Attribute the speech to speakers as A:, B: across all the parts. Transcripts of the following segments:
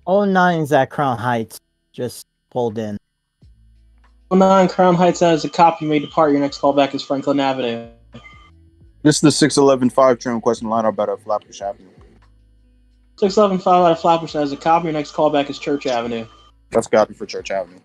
A: 09's at Crown Heights. Just pulled in.
B: 09 Crown Heights has a copy. You may depart. Your next callback is Franklin Avenue.
C: This is the 611-5 train requesting line up at Flatbush Avenue.
B: 611-5 out of Flatbush has a copy. Your next callback is Church Avenue.
C: That's copy for Church Avenue.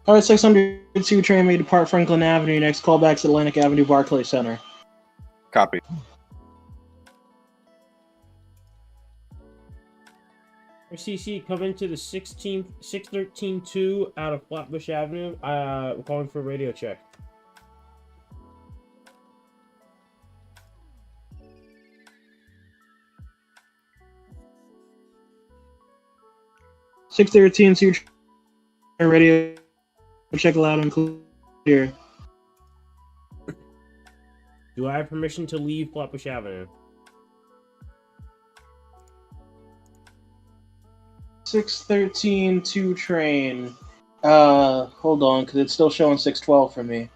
B: All right, 602 train may depart Franklin Avenue. Your next callback is Atlantic Avenue, Barclay Center.
C: Copy.
D: RCC, come into the 613-2 out of Flatbush Avenue. We're calling for a radio check.
B: (613) radio check loud and clear.
D: Do I have permission to leave Flatbush Avenue?
B: 613 train. Hold on, because it's still showing 612 for me.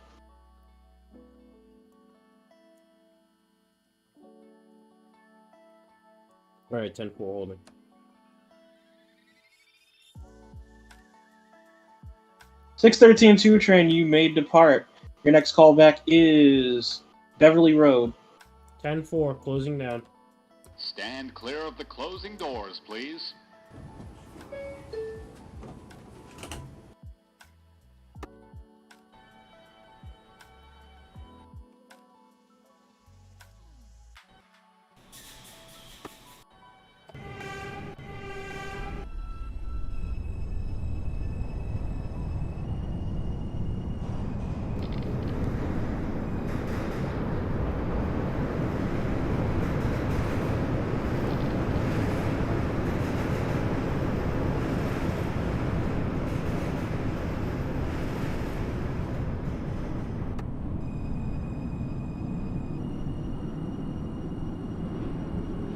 D: All right, 10-4 holding.
B: (613) train, you may depart. Your next callback is Beverly Road.
D: 10-4, closing down.
E: Stand clear of the closing doors, please.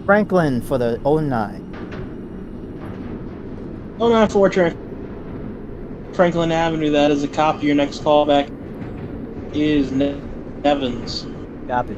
A: Franklin for the 09.
B: 094 train. Franklin Avenue, that is a copy. Your next callback is Evans.
A: Copy.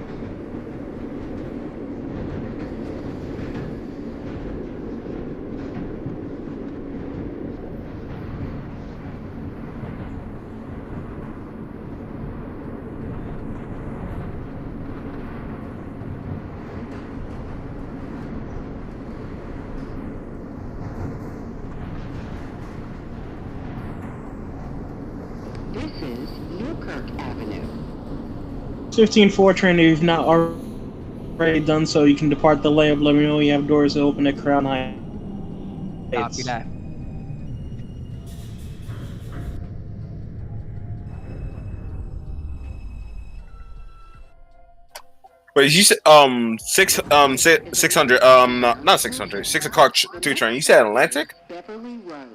F: This is Newkirk Avenue.
B: 15-4 train, if you've not already done so, you can depart the layup. Let me know when you have doors open at Crown Heights.
G: Copy that.
H: Wait, you said 600 not 600 6 o'clock 2 train. You said Atlantic?
F: Beverly Road.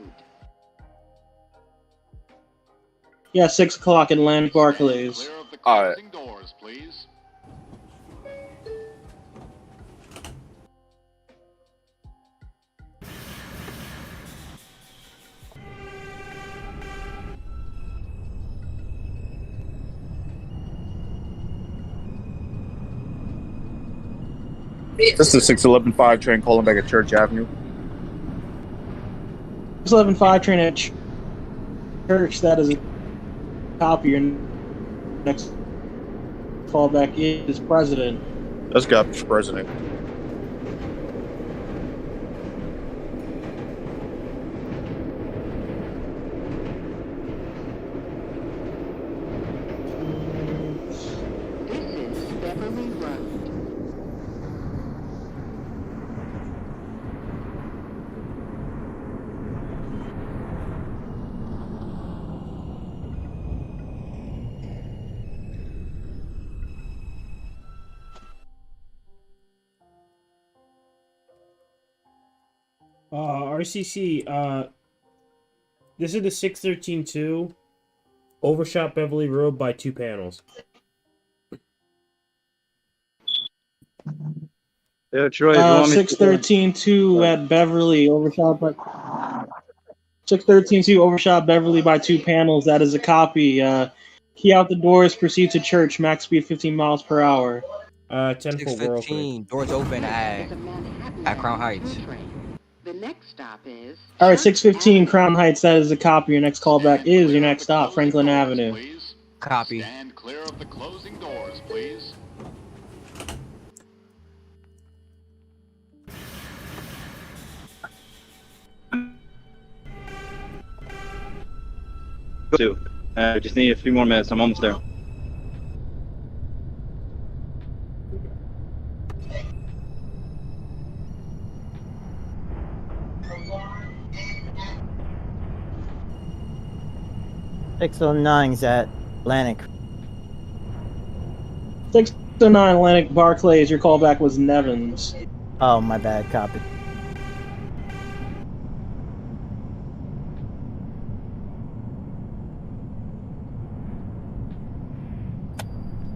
B: Yeah, 6 o'clock in Land Barclays.
E: Clear of the
H: All right.
E: closing doors, please.
C: This is the 611-5 train calling back at Church Avenue.
B: 611-5 train at Church, that is a copy. Your next callback is President.
C: That's copy for President.
D: RCC, this is the 613-2. Overshot Beverly Road by 2 panels.
I: Yeah, Troy, if you want me
B: 613-2 at Beverly, overshot by 613-2, overshot Beverly by 2 panels. That is a copy. Key out the doors, proceed to church, max speed 15 miles per hour.
D: 10-4, we're opening.
G: 615, doors open at Crown Heights.
F: The next stop is.
B: All right,
F: Church
B: 615
F: Avenue.
B: Crown Heights. That is a copy. Your next callback
E: Stand
B: is
E: clear
B: your
E: of
B: next
E: the
B: stop,
E: closing
B: Franklin
E: doors,
B: Avenue.
E: please.
G: Copy.
E: Stand clear of the closing doors, please.
I: to. I just need a few more minutes. I'm almost there.
A: $609's at Atlantic.
B: 609 Atlantic Barclays. Your callback was Nevins.
A: Oh, my bad. Copy.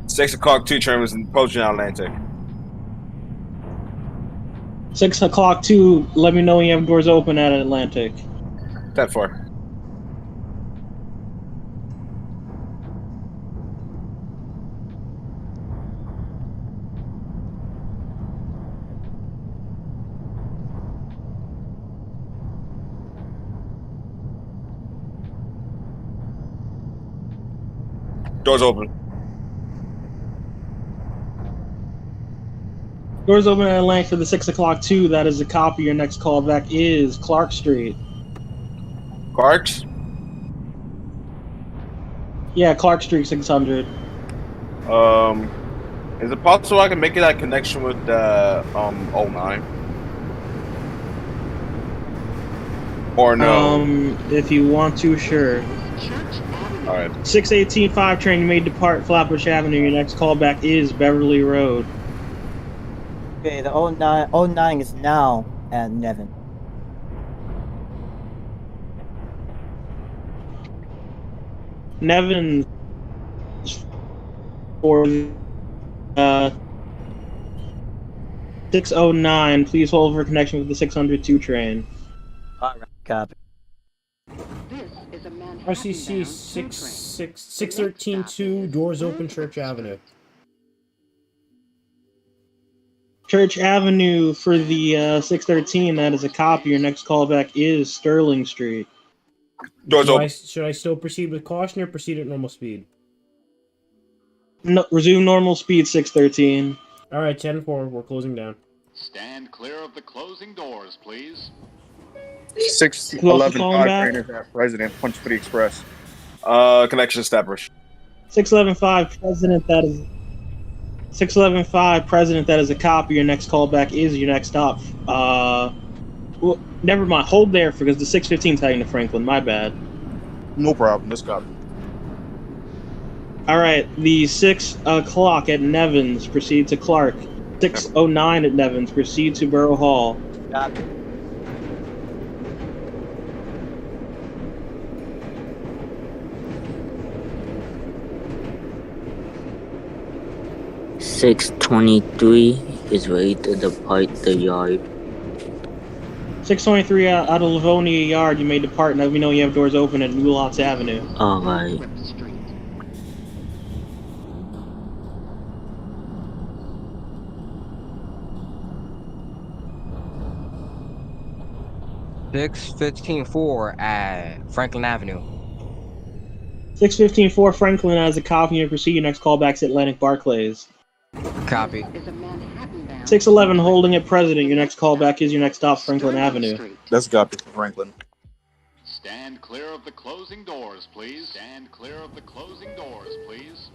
H: Six o'clock 2 train was approaching Atlantic.
B: 6 o'clock 2. Let me know when you have doors open at Atlantic.
H: 10-4. Doors open.
B: Doors open at Atlantic for the 6 o'clock 2. That is a copy. Your next callback is Clark Street.
H: Clarks?
B: Yeah, Clark Street 600.
H: Is it possible I can make that connection with the 09? Or no?
B: If you want to, sure.
F: Church Avenue.
H: All right.
B: 618 5 train, you may depart Flatbush Avenue. Your next callback is Beverly Road.
A: Okay, the 09 is now at Nevin.
B: Nevin for 609. Please hold for connection with the 602 train.
A: Alright, copy.
F: This is a Manhattan
D: RCC 613-2, doors open Church Avenue.
B: Church Avenue for the 613. That is a copy. Your next callback is Sterling Street.
H: Doors open.
D: Should I still proceed with caution or proceed at normal speed?
B: No, resume normal speed 613.
D: All right, 10-4, we're closing down.
E: Stand clear of the closing doors, please.
C: 611
B: calling
C: 5
B: back?
C: train is at President Punch City Express.
H: Connection established.
B: 611-5 President. That is 611-5 President. That is a copy. Your next callback is your next stop. Well, never mind. Hold there because the 615 is heading to Franklin. My bad.
C: No problem. Let's go.
B: All right. The 6 o'clock at Nevins. Proceed to Clark. 609 at Nevins. Proceed to Borough Hall.
A: Copy.
J: $623 is ready to depart the yard.
B: 623 out of Livonia Yard. You may depart. Let me know you have doors open at New Lots Avenue.
J: Alright.
F: Whip Street.
G: Six 15-4 at Franklin Avenue.
B: 615-4 Franklin as a copy. You proceed. Your next callback's Atlantic Barclays.
G: Copy.
F: Is a Manhattan bound.
B: 611 holding at President. Your next callback is your next stop, Franklin
F: Sterling
B: Avenue.
F: Street.
C: Let's go to Franklin.
E: Stand clear of the closing doors, please. Stand clear of the closing doors, please.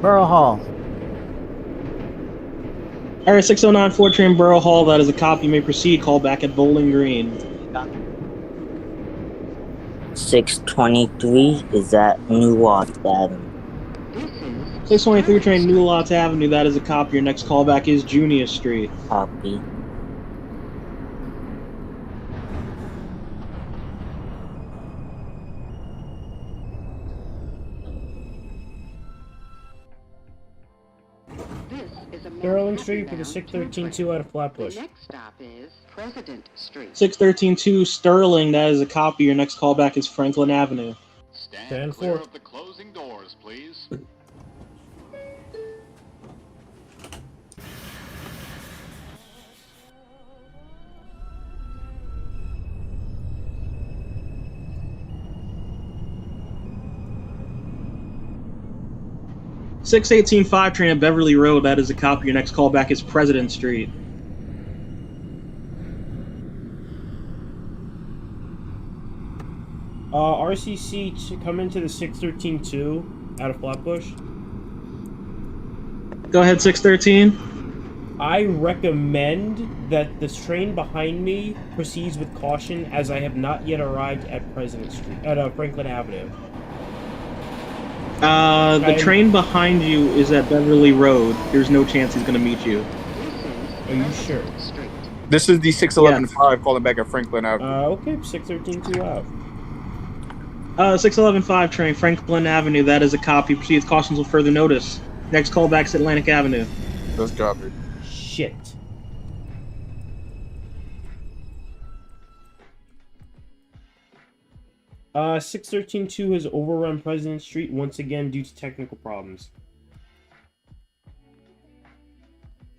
A: Borough Hall.
B: Alright, 609 4 train Borough Hall, that is a cop. You may proceed. Call back at Bowling Green.
J: 623 is at New Watts Avenue.
F: This is
B: 623 train New Lots Avenue, that is a cop. Your next callback is Junior Street.
J: Copy.
F: This is a
D: Sterling Street for the
F: Manhattan-bound
D: 613-2 out of
F: The
D: Flatbush.
F: next stop is President Street.
B: 613-2 Sterling, that is a copy. Your next callback is Franklin Avenue.
E: Stand clear of the closing doors, please.
B: Six 18-5 train at Beverly Road, that is a copy. Your next callback is President Street.
D: RCC to come into the 613-2 out of Flatbush.
B: Go ahead, 613.
D: I recommend that the train behind me proceeds with caution, as I have not yet arrived at President Street at Franklin Avenue.
B: The train behind you is at Beverly Road. There's no chance he's gonna meet you.
D: Are you sure?
C: This is the 611-5 calling back at Franklin Avenue.
D: Okay, 613-2 out.
B: 611-5 train, Franklin Avenue, that is a copy. Proceed with cautions with further notice. Next callback's Atlantic Avenue.
C: Let's copy.
D: Shit. Uh, 613-2 has overrun President Street once again due to technical problems.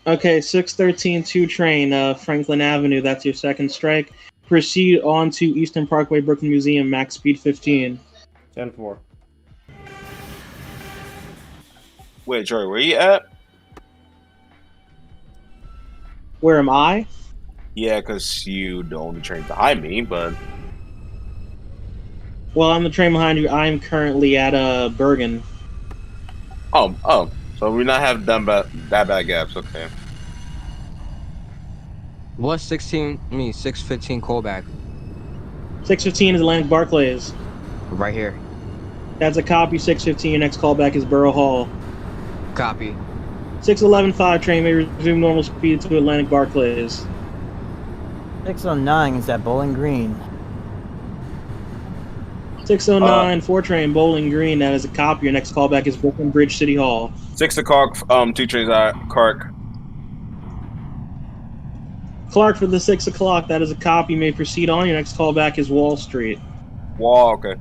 B: Okay, 613-2 train, Franklin Avenue, that's your second strike. Proceed on to Eastern Parkway, Brooklyn Museum, max speed 15.
D: 10-4.
H: Wait, Joey, where you at?
B: Where am I?
H: Yeah, because you the only train behind me, but
B: Well, I'm the train behind you. I'm currently at Bergen.
H: oh, so we not have that bad gaps. Okay.
G: What's 615 callback?
B: 615 is Atlantic Barclays.
G: Right here.
B: That's a copy. 615. Your next callback is Borough Hall.
G: Copy.
B: 611-5 train may resume normal speed to Atlantic Barclays.
A: 609 is at Bowling Green.
B: 609 4 train Bowling Green. That is a copy. Your next callback is Brooklyn Bridge City Hall.
H: 6 o'clock. 2 trains at Clark.
B: Clark for the 6 o'clock. That is a copy. You may proceed on. Your next callback is Wall Street.
H: Wall. Okay.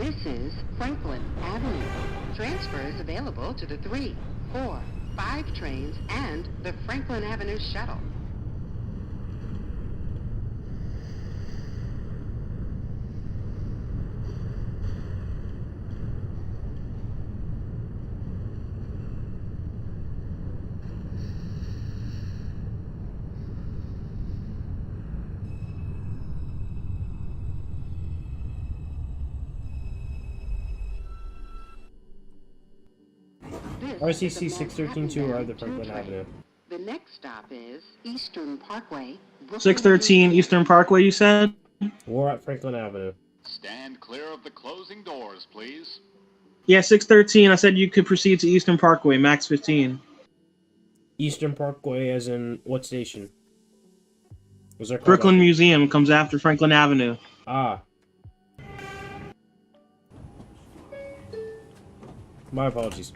F: This is Franklin Avenue. Transfer is available to the 3, 4, 5 trains and the Franklin Avenue shuttle.
D: RCC 613-2 arrived at Franklin Avenue.
F: The next stop is Eastern Parkway.
B: 613 Eastern Parkway, you said?
D: We're at Franklin Avenue.
E: Stand clear of the closing doors, please.
B: Yeah, 613. I said you could proceed to Eastern Parkway, max 15.
D: Eastern Parkway, as in what station? Was there
B: Brooklyn Museum comes after Franklin Avenue.
D: Ah. My apologies.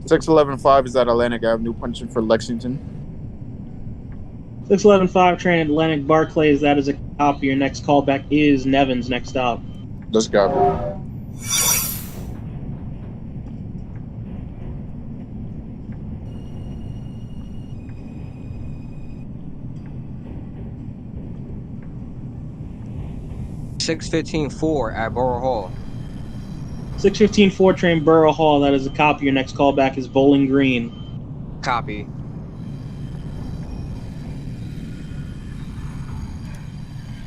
C: Six 11-5 is at Atlantic Avenue, punching for Lexington.
B: 611-5 train Atlantic Barclays. That is a copy. Your next callback is Nevins. Next stop.
C: Let's go.
G: Six 15-4 at Borough Hall.
B: 615-4 train Borough Hall. That is a copy. Your next callback is Bowling Green.
G: Copy.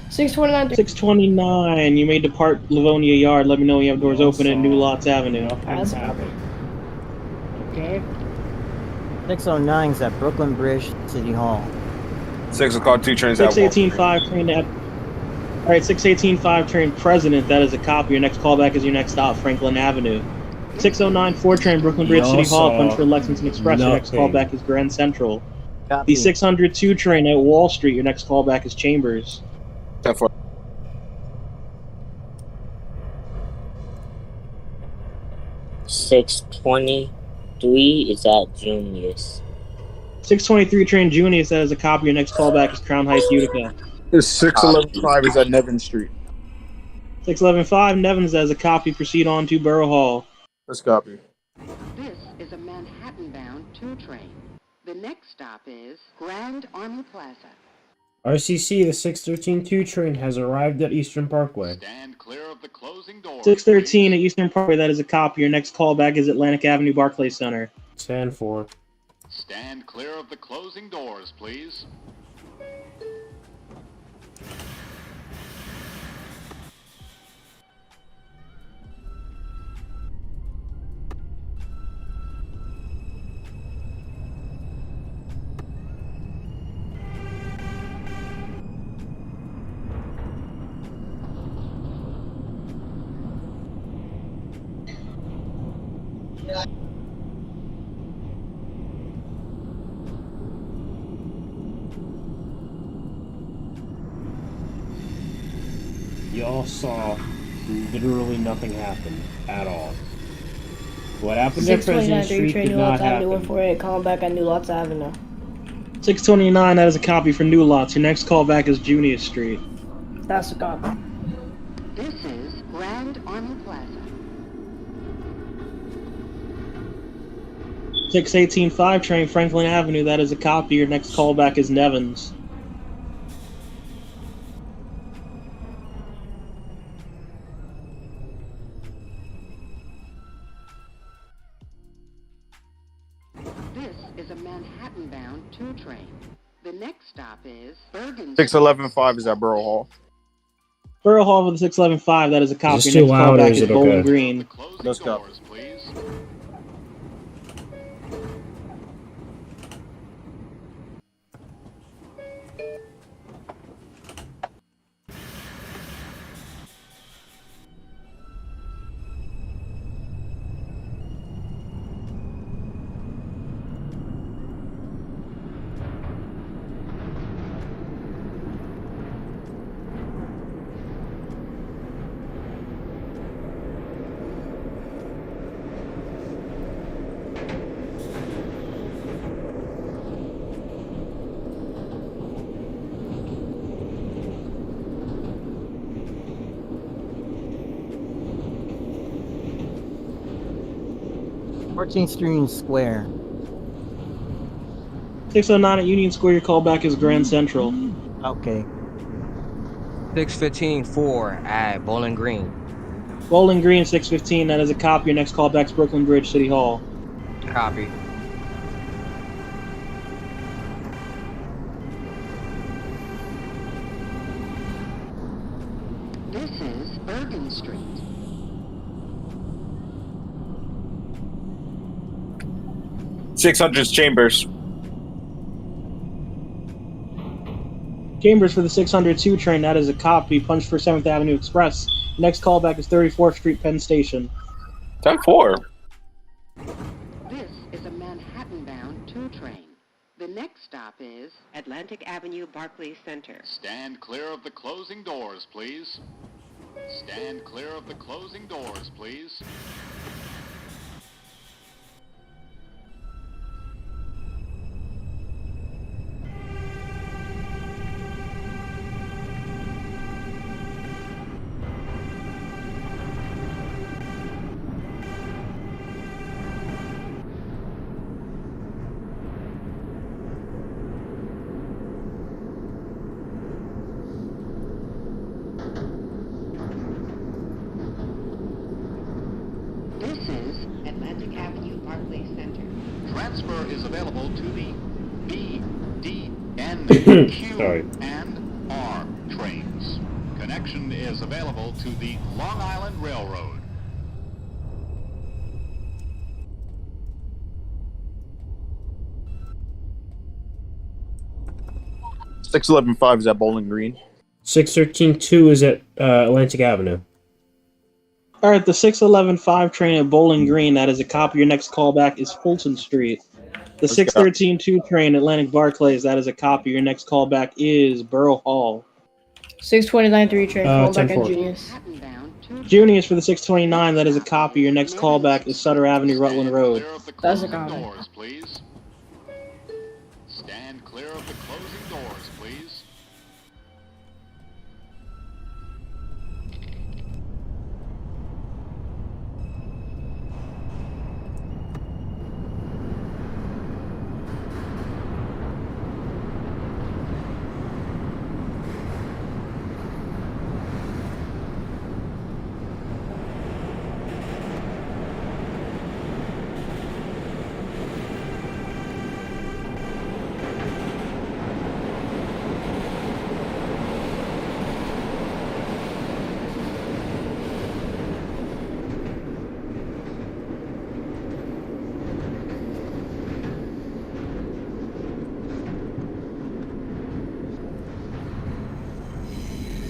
B: 629. You may depart Livonia Yard. Let me know when you have doors open at New Lots Avenue.
D: Nothing's happening.
K: Okay.
A: 609 is at Brooklyn Bridge City Hall.
H: 6 o'clock, 2 trains at
B: 618-5 train at. All right, 618-5 train President. That is a copy. Your next callback is your next stop, Franklin Avenue. 609-4 train Brooklyn Bridge City Hall. Punch for Lexington Express. Your next callback is Grand Central.
A: Copy.
B: The 602 train at Wall Street. Your next callback is Chambers.
H: 10-4.
J: 623 is at Junius.
B: 623 train Junius. That is a copy. Your next callback is Crown Heights, Utica.
C: This 611-5 is at Nevin Street.
B: 611-5 Nevins. That is a copy. Proceed on to Borough Hall.
C: Let's copy.
F: This is a Manhattan-bound 2 train. The next stop is Grand Army Plaza.
D: RCC, the 613-2 train has arrived at Eastern Parkway.
E: Stand clear of the closing doors.
B: 613 at Eastern Parkway. That is a copy. Your next callback is Atlantic Avenue, Barclays Center.
D: Stand 4.
E: Stand clear of the closing doors, please.
D: Y'all saw literally nothing happen at all. What happened at President Street did not happen.
K: 148, calling back at New Lots Avenue.
B: 629, that is a copy for New Lots. Your next callback is Junius Street.
K: That's a copy.
F: This is Grand Army Plaza.
B: 618-5 train Franklin Avenue. That is a copy. Your next callback is Nevins.
F: This is a Manhattan-bound 2 train. The next stop is Bergen.
C: 611-5 is at Borough Hall.
B: Borough Hall for the 611-5. That is a copy.
D: Is this
B: Your
D: too
B: next
D: loud or
B: callback
D: is
B: is
D: it
B: Bowling
D: okay?
B: Green.
E: Closing
C: Let's go.
E: doors, please.
A: Fourteenth Street Square.
B: 609 at Union Square. Your callback is Grand Central.
A: Okay.
G: 615-4 at Bowling Green.
B: Bowling Green 615. That is a copy. Your next callback is Brooklyn Bridge City Hall.
G: Copy.
F: This is Bergen Street.
H: 600's Chambers.
B: Chambers for the 602 train. That is a copy. Punch for 7th Avenue Express. Next callback is 34th Street, Penn Station.
H: 10-4.
F: This is a Manhattan-bound 2 train. The next stop is Atlantic Avenue, Barclays Center.
E: Stand clear of the closing doors, please. Stand clear of the closing doors, please.
F: This is Atlantic Avenue, Barclays Center.
E: Transfer is available to the B, D, N, Q,
D: Sorry.
E: and R trains. Connection is available to the Long Island Railroad.
C: Six 11-5 is at Bowling Green.
D: 613-2 is at Atlantic Avenue.
B: All right, the 611-5 train at Bowling Green. That is a copy. Your next callback is Fulton Street. The 613-2 train Atlantic Barclays. That is a copy. Your next callback is Borough Hall.
K: 629-3 train. Call back
D: 10-4.
K: at Junius.
B: Junius for the 629. That is a copy. Your next callback is Sutter Avenue, Rutland Road.
E: Clear of the
K: That's a
E: closing
K: copy.
E: doors, please. Stand clear of the closing doors, please.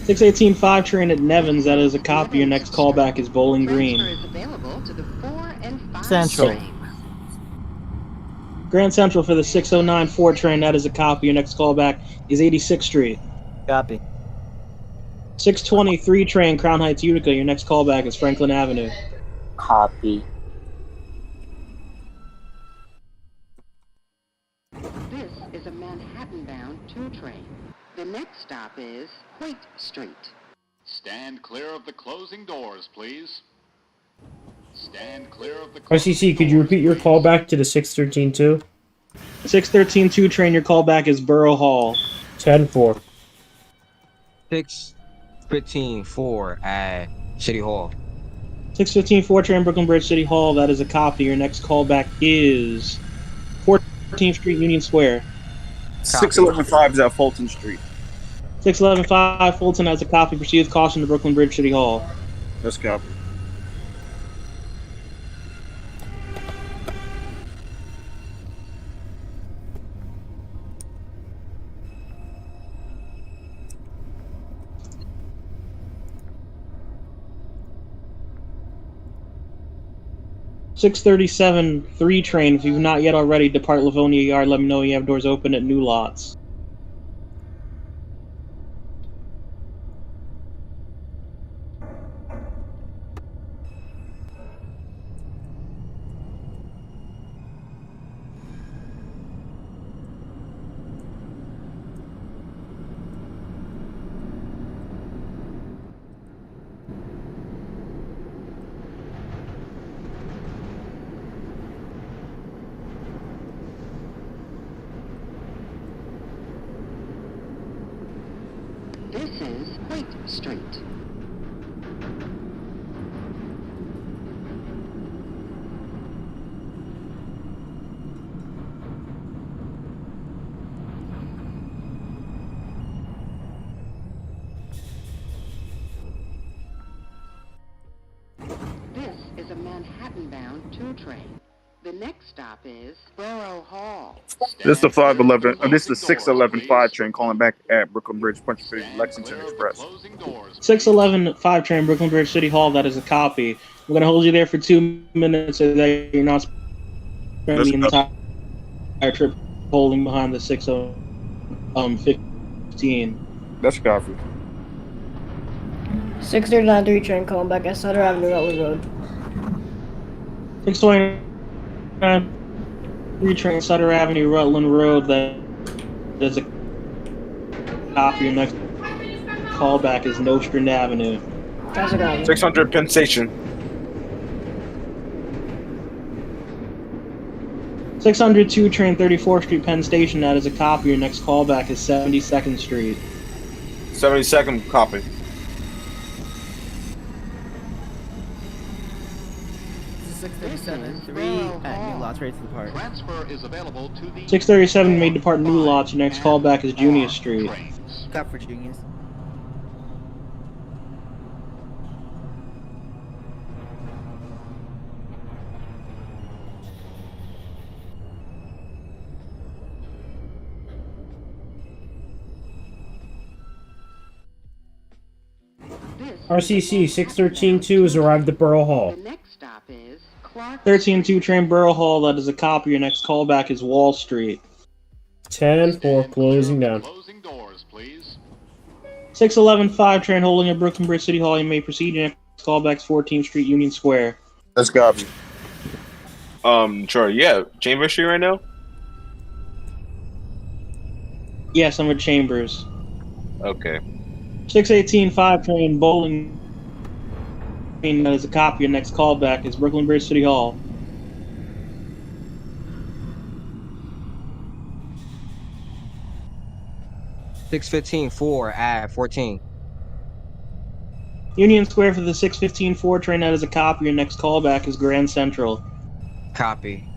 B: Six 18-5 train at Nevins. That is a copy. Your next callback is Bowling Green.
F: Transfer is available to the 4 and 5
A: Central.
F: trains.
B: Grand Central for the 609-4 train. That is a copy. Your next callback is 86th Street.
A: Copy.
B: 623 train Crown Heights, Utica. Your next callback is Franklin Avenue.
J: Copy.
F: This is a Manhattan-bound 2 train. The next stop is Hoyt Street.
E: Stand clear of the closing doors, please. Stand clear of the
D: RCC, could you repeat your
E: call
D: callback to the 613-2?
B: 613-2 train. Your callback is Borough Hall.
D: 10-4.
G: 615-4 at City Hall.
B: 615-4 train Brooklyn Bridge City Hall. That is a copy. Your next callback is 14th Street, Union Square.
C: 611-5 is at Fulton Street.
B: 611-5 Fulton has a copy. Proceed with caution to Brooklyn Bridge City Hall.
C: That's copy.
B: Six 37-3 train. If you've not yet already, depart Livonia Yard. Let me know when you have doors open at new lots.
F: This is Hoyt Street. This is a Manhattan-bound 2 train. The next stop is Borough Hall.
C: This is the
E: Stand clear of
C: 511. This is the
E: closing doors,
C: 611-5
E: please.
C: train calling back at Brooklyn Bridge, Punch Street,
E: Stand
C: Lexington
E: clear of the
C: Express.
E: closing doors, please.
B: 611 5 train, Brooklyn Bridge City Hall. That is a copy. We're going to hold you there for 2 minutes so that you're not spending
C: Let's
B: the
C: go.
B: entire trip holding behind the 615.
C: That's coffee.
K: 639-3 train calling back at Sutter Avenue, Rutland Road.
B: 629 3 train, Sutter Avenue, Rutland Road. That is a copy. Your next callback is Nostrand Avenue.
K: That's a copy.
H: 600 Penn Station.
B: 602 train, 34th Street, Penn Station. That is a copy. Your next callback is 72nd Street.
H: 72nd copy.
F: This is
L: 637-3 at New Lots, ready to depart.
E: Transfer is available to the
B: 637 may depart New Lots. Your next callback is Junius Street.
E: trains.
L: Got for Juniors.
D: RCC 613-2 has arrived at Borough Hall.
F: The next stop is Clark.
B: 13-2 train, Borough Hall. That is a copy. Your next callback is Wall Street.
D: 10-4 closing down.
E: Closing doors, please.
B: 611 5 train, holding at Brooklyn Bridge City Hall. You may proceed. Your next callback is 14th Street, Union Square.
C: That's coffee.
H: Sure, yeah. Chamber Street right now?
B: Yes, I'm at Chambers.
H: Okay.
B: 618 5 train, Bowling. That is a copy. Your next callback is Brooklyn Bridge City Hall.
G: $615.4 at 14.
B: Union Square for the 615 4 train. That is a copy. Your next callback is Grand Central.
G: Copy.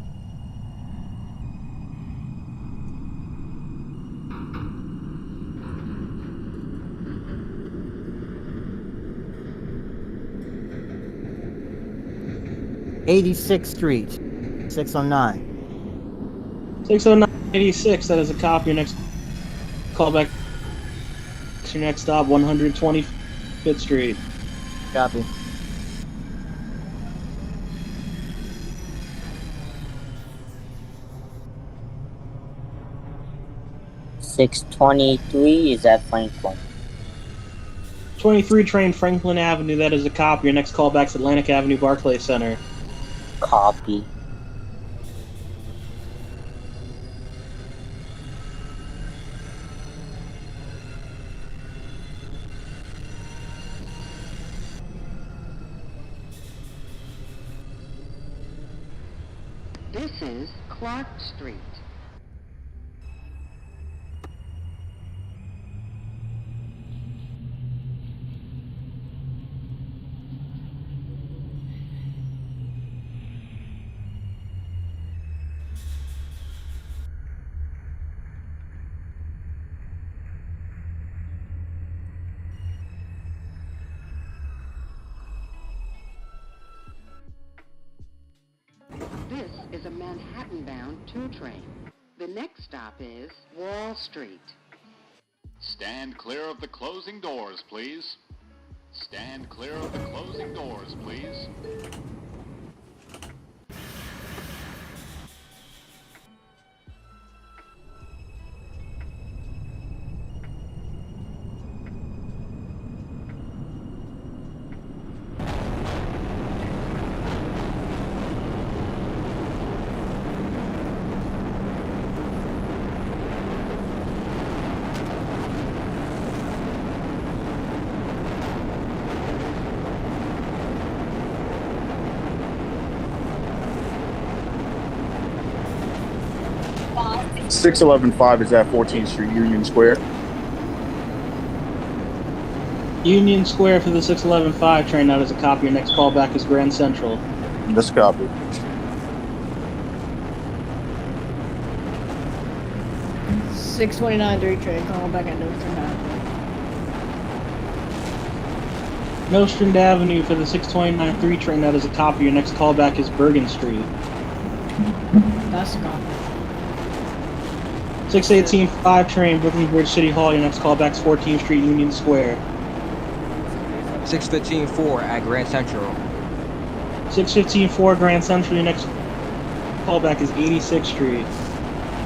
A: '86th Street, 609.
B: 60986. That is a copy. Your next callback is your next stop, 125th Street.
A: Copy.
J: $623 is at Franklin.
B: 23 train, Franklin Avenue. That is a copy. Your next callback is Atlantic Avenue, Barclays Center.
J: Copy.
F: This is Clark Street. This is a Manhattan-bound 2 train. The next stop is Wall Street.
E: Stand clear of the closing doors, please. Stand clear of the closing doors, please.
C: Wow. 611-5 is at 14th Street, Union Square.
B: Union Square for the 611 5 train. That is a copy. Your next callback is Grand Central.
C: That's copy.
K: Six 629-3 train calling back at Nostrand Avenue.
B: Nostrand Avenue for the 629 3 train. That is a copy. Your next callback is Bergen Street.
K: That's a copy.
B: 618-5 train, Brooklyn Bridge City Hall. Your next callback's 14th Street, Union Square.
G: 615-4 at Grand Central.
B: 615-4 Grand Central. Your next callback is 86th Street.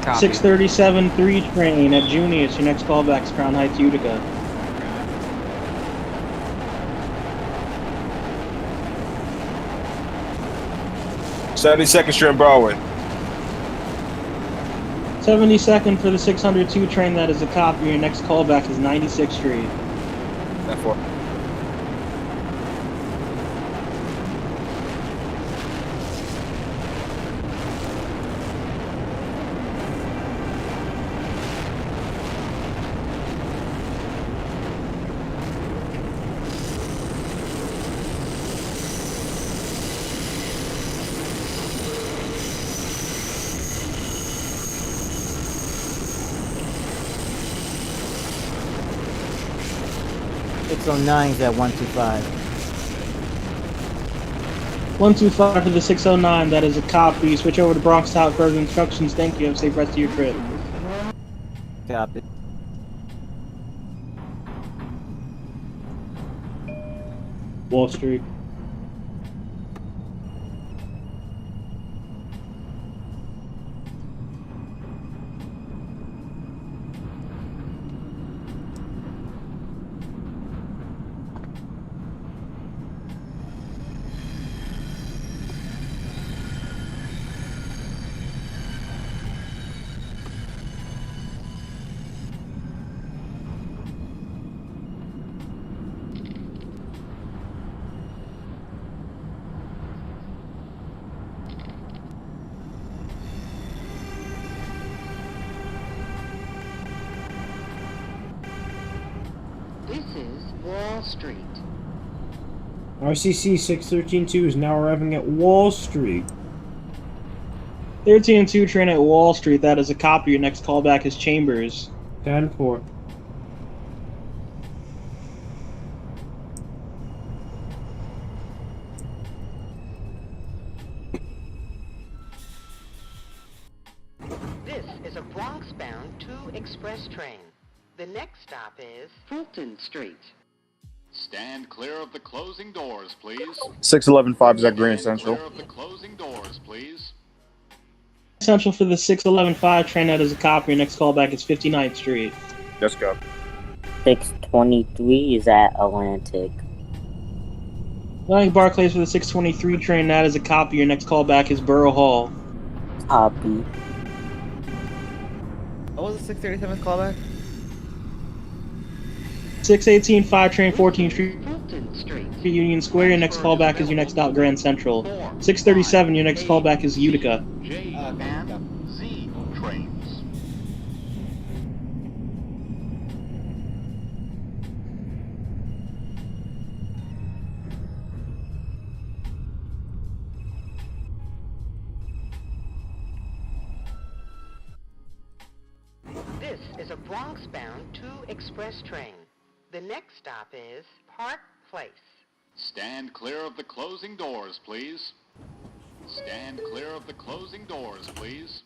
G: Copy.
B: 637-3 train at Junius. Your next callback is Crown Heights, Utica.
H: Second Street and Broadway.
B: 72nd for the 602 train. That is a copy. Your next callback is 96th Street.
H: That for.
A: Six 609's at 125.
B: 125 for the 609. That is a copy. Switch over to Bronx Tower for further instructions. Thank you. Have a safe rest of your trip.
A: Copy.
B: Wall Street.
F: This is Wall Street.
D: RCC 6132 is now arriving at Wall Street.
B: 13-2 train at Wall Street. That is a copy. Your next callback is Chambers.
D: 10-4.
F: This is a Bronx-bound 2 express train. The next stop is Fulton Street.
E: Stand clear of the closing doors, please.
C: 611-5 is at Grand Central.
E: Clear of the closing doors, please.
B: Central for the 611-5 train. That is a copy. Your next callback is 59th Street.
C: Let's go.
J: 623 is at Atlantic.
B: Atlantic Barclays for the 623 train. That is a copy. Your next callback is Borough Hall.
J: Copy.
L: What was the 637th callback?
B: 618-5 train, 14th Street,
F: Fulton Street.
B: Union Square. Your next callback is your next stop, Grand Central. 637. Your next callback is Utica.
E: J and Z trains.
F: This is a Bronx-bound 2 express train. The next stop is Park Place.
E: Stand clear of the closing doors, please. Stand clear of the closing doors, please.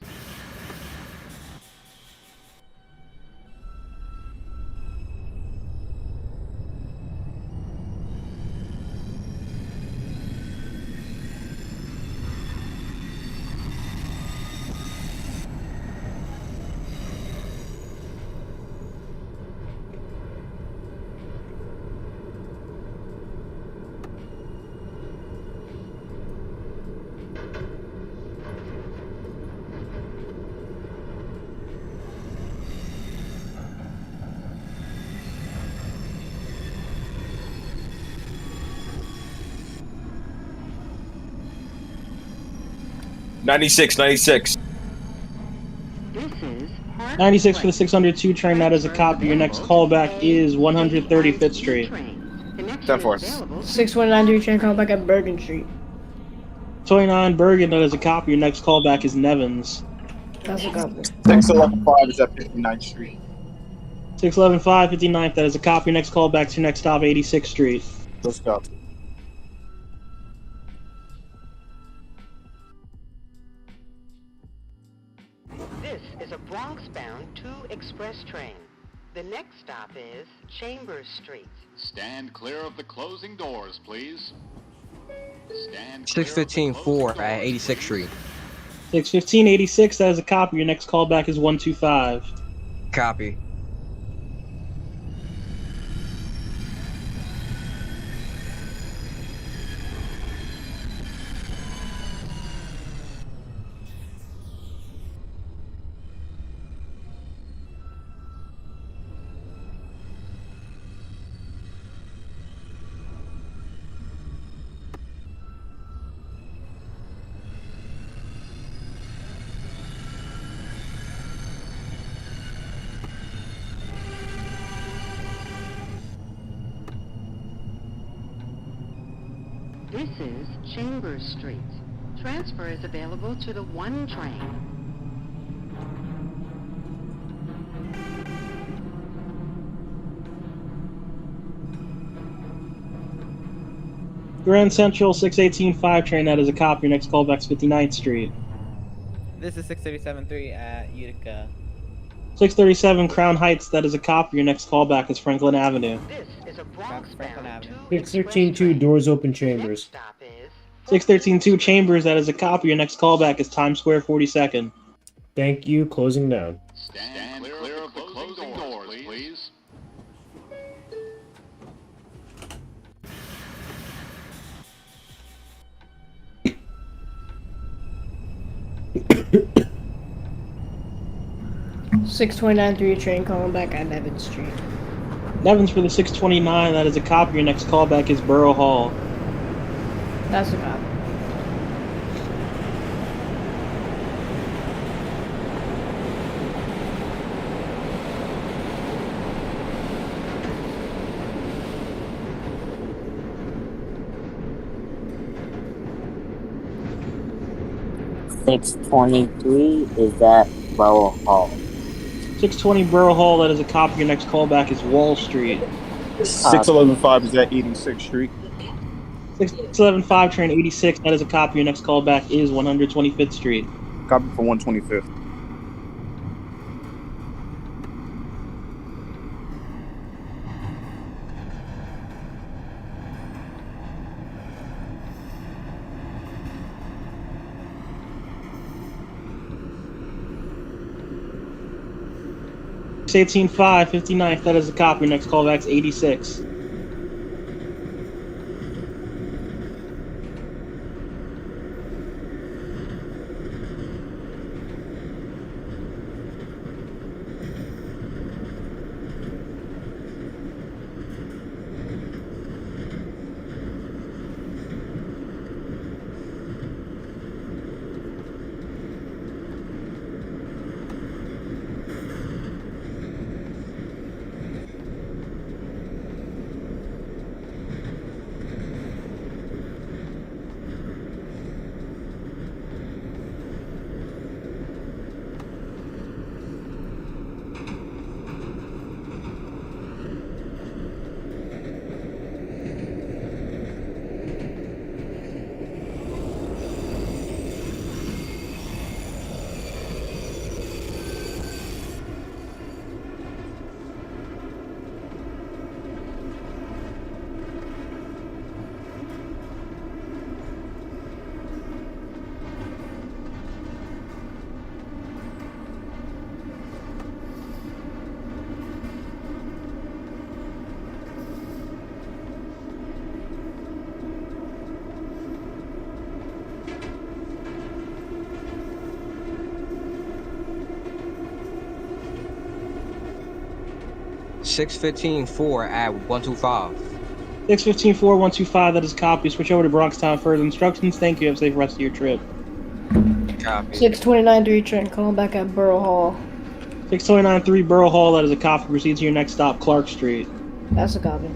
H: '96.
F: This is Park
B: 96 for the
F: Place.
B: 602 train. That is a copy. Your next callback is 135th Street.
H: Ten four.
K: 6193 train callback at Bergen Street.
B: 29 Bergen. That is a copy. Your next callback is Nevins.
K: That's a copy.
C: 611-5 is at 59th Street.
B: 611-5, 59th. That is a copy. Your next callback to your next stop, 86th Street.
C: Let's go.
F: Northbound 2 express train. The next stop is Chambers Street.
E: Stand clear of the closing doors, please. Stand clear of the
G: 615-4
E: closing
G: at
E: doors,
G: 86th
E: please.
G: Street.
B: 615-86, that is a copy. Your next callback is 125.
G: Copy.
F: This is Chambers Street. Transfer is available to the 1 train.
B: Grand Central 618-5 train, that is a copy. Your next callback is 59th Street.
L: This is 637-3 at Utica.
B: 637 Crown Heights, that is a copy. Your next callback is Franklin Avenue.
F: This is a Bronx-bound
D: 613-2, doors open, Chambers.
F: stop is
B: 613-2 Chambers, that is a copy. Your next callback is Times Square 42nd.
D: Thank you. Closing down.
E: Stand clear of the closing doors, please.
K: Six 629-3 train calling back at Nevins Street.
B: Nevins for the 629, that is a copy. Your next callback is Borough Hall.
K: That's a copy.
J: Is that Borough Hall?
B: 620 Borough Hall, that is a copy. Your next callback is Wall Street.
C: 611-5 is at 86th Street.
B: 611-5 train 86, that is a copy. Your next callback is 125th Street.
C: Copy for 125th.
B: Six 18-5, 59th, that is a copy. Your next callback is 86.
G: Six 615-4 at 125.
B: 615-4, 125, that is a copy. Switch over to Bronxtown for further instructions. Thank you. Have a safe rest of your trip.
G: Copy.
K: 629-3 train calling back at Borough Hall.
B: 629-3 Borough Hall, that is a copy. Proceed to your next stop, Clark Street.
K: That's a copy.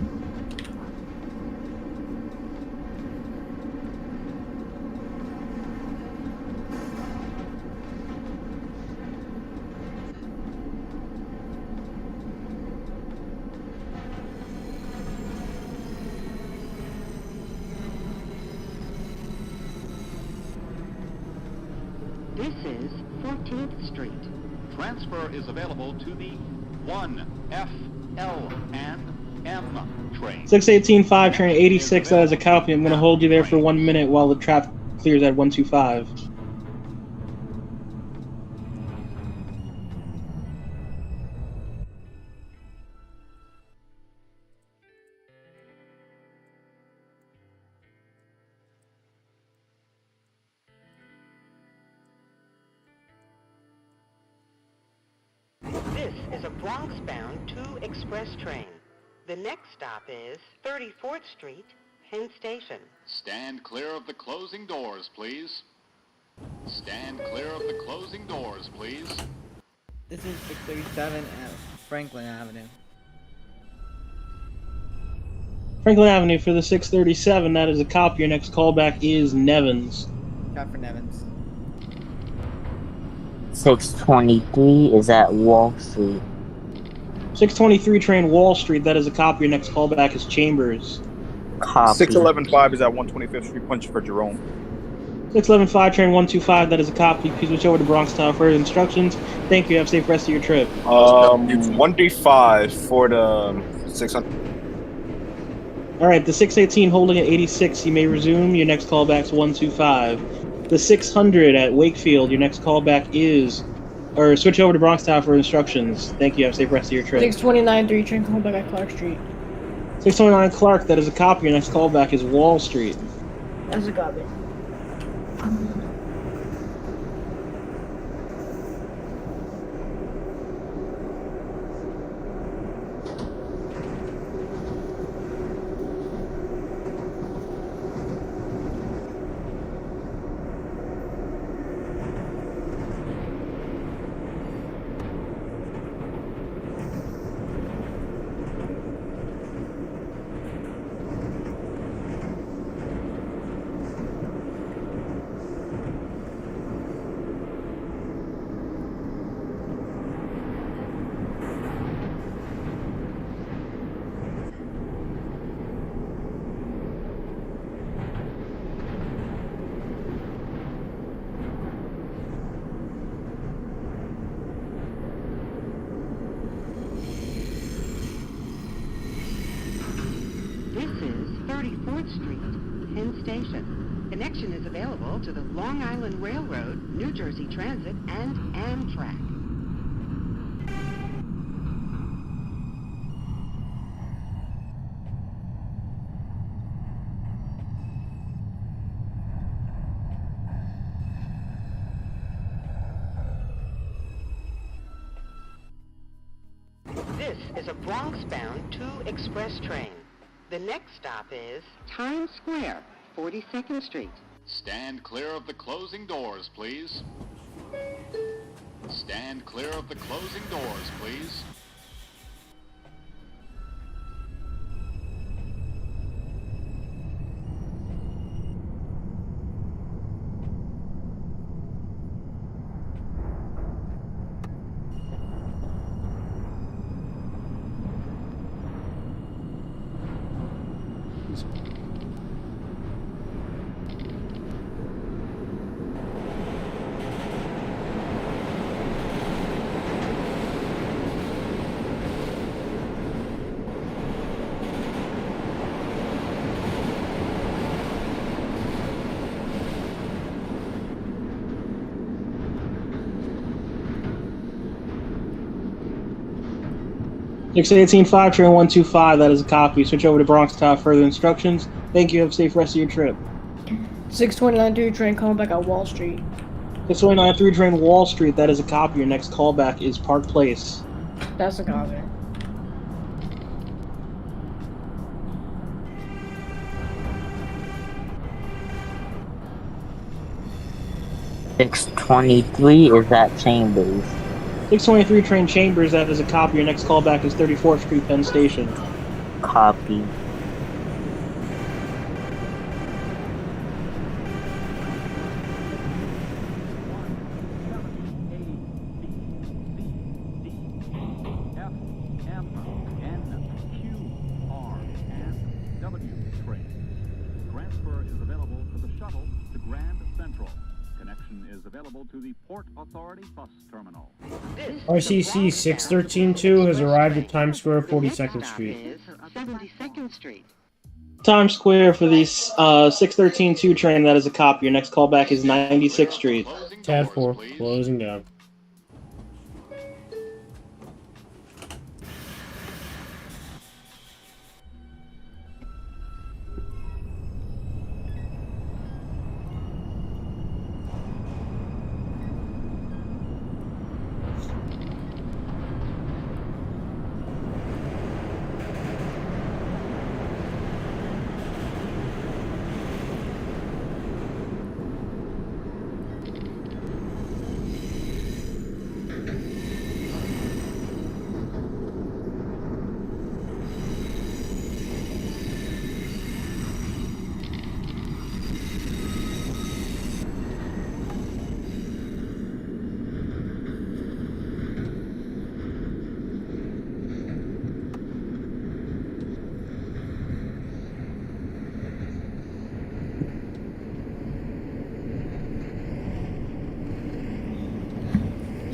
F: This is 14th Street.
E: Transfer is available to the 1, F, L, and M train.
B: 618-5, train 86, that is a copy. I'm going to hold you there for 1 minute while the traffic clears at 125.
F: This is a Bronx-bound 2 express train. The next stop is 34th Street, Penn Station.
E: Stand clear of the closing doors, please. Stand clear of the closing doors, please.
L: This is 637 at Franklin Avenue.
B: Franklin Avenue for the 637, that is a copy. Your next callback is Nevins.
L: Shot for Nevins.
J: 623 is at Wall Street.
B: 623 train Wall Street, that is a copy. Your next callback is Chambers.
J: Copy.
C: 611-5 is at 125th Street, punch for Jerome.
B: 611-5 train 125, that is a copy. Please switch over to Bronx Tower for instructions. Thank you. Have a safe rest of your trip.
H: 135 for the 600.
B: Alright, the 618 holding at 86, you may resume. Your next callback's 125. The 600 at Wakefield, your next callback is... Or switch over to Bronx Tower for instructions. Thank you. Have a safe rest of your trip.
K: 629 3 train callback at Clark Street.
B: 629 Clark, that is a copy. Your next callback is Wall Street.
K: That's a copy.
F: This is 34th Street, Penn Station. Connection is available to the Long Island Railroad, New Jersey Transit, and Amtrak. This is a Bronx-bound 2 express train. The next stop is Times Square, 42nd Street.
E: Stand clear of the closing doors, please. Stand clear of the closing doors, please.
B: Six 18-5, train 125, that is a copy. Switch over to Bronx Tower for further instructions. Thank you. Have a safe rest of your trip.
K: 629 3 train calling back at Wall Street.
B: 629 3 train Wall Street, that is a copy. Your next callback is Park Place.
K: That's a copy.
J: $623 is at Chambers.
B: 623 train Chambers, that is a copy. Your next callback is 34th Street, Penn Station.
J: Copy.
E: Connection is available to the Port Authority bus terminal.
D: RCC 613-2 has arrived at Times Square, 42nd Street.
F: 72nd Street.
B: Times Square for the 613-2 train. That is a copy. Your next callback is 96th Street.
D: Tab 4, closing down.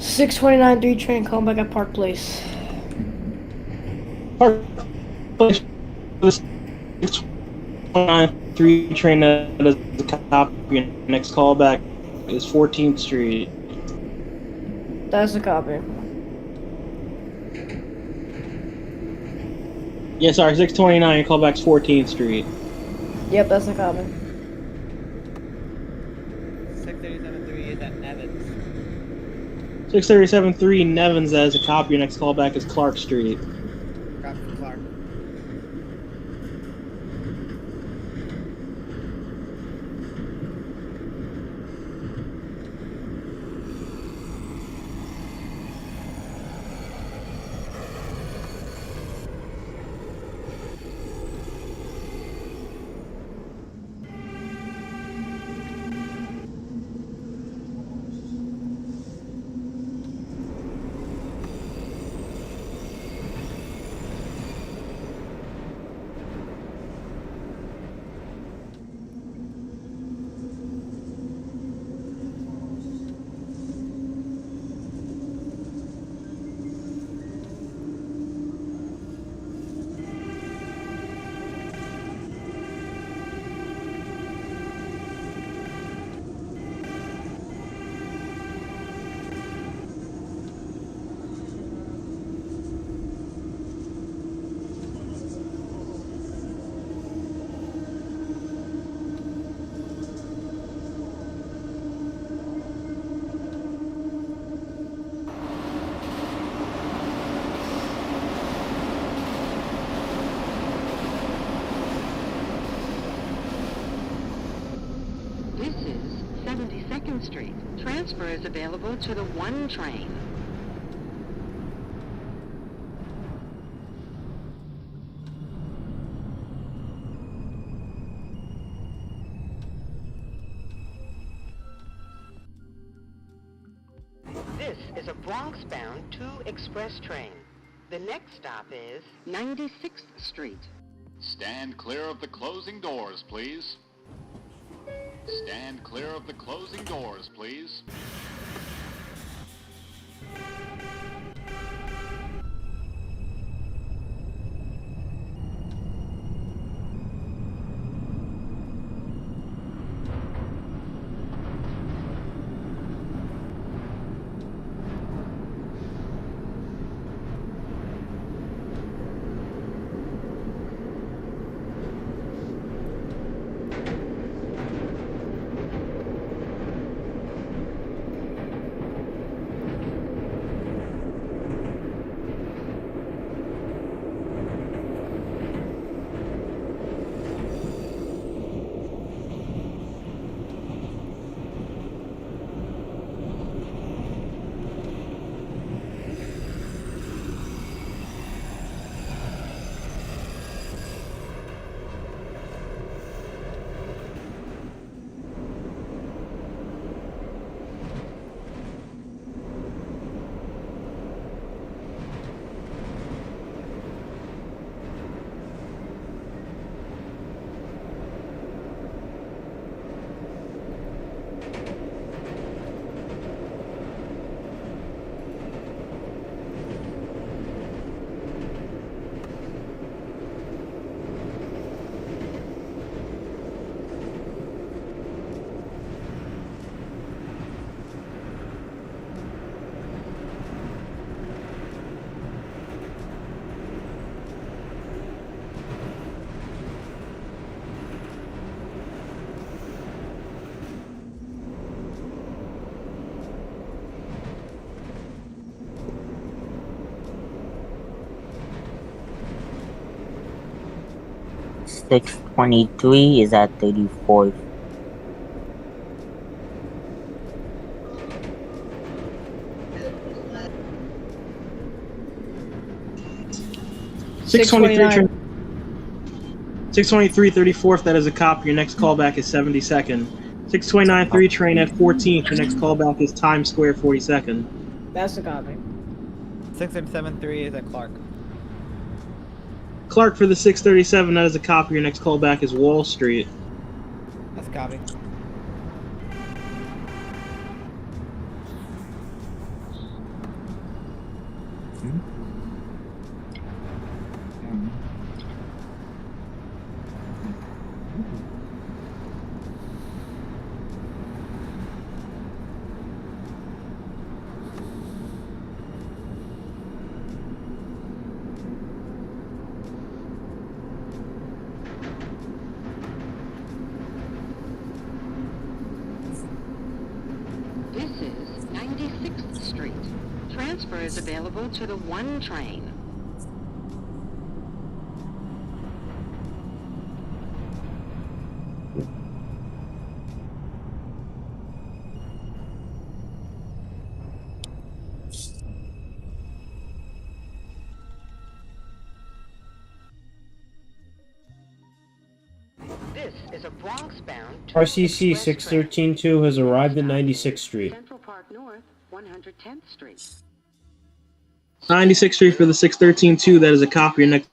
K: Six 29-3 train calling back at Park Place.
B: Park Place. 629-3 train. That is a copy. Your next callback is 14th Street.
K: That's a copy.
B: Yeah, sorry, 629. Your callback's 14th Street.
K: Yep, that's a copy.
L: 637-3 is at Nevins.
B: 637-3 Nevins as a copy. Your next callback is Clark Street.
L: Copy for Clark.
F: This is 72nd Street. Transfer is available to the 1 train. This is a Bronx-bound 2 express train. The next stop is 96th Street.
E: Stand clear of the closing doors, please. Stand clear of the closing doors, please.
J: 623 is at 34th.
B: Six 623 34th, that is a cop. Your next callback is 72nd. 629 3 train at 14th. Your next callback is Times Square 42nd.
K: That's a copy.
L: 637-3 is at Clark.
B: Clark for the 637, that is a copy. Your next callback is Wall Street.
L: That's a copy.
F: This is 96th Street. Transfer is available to the 1 train. This is a Bronx-bound
D: RCC 613-2 has arrived at 96th Street.
F: Central Park North, 110th Street.
B: 96th Street for the 613-2, that is a copy. Your next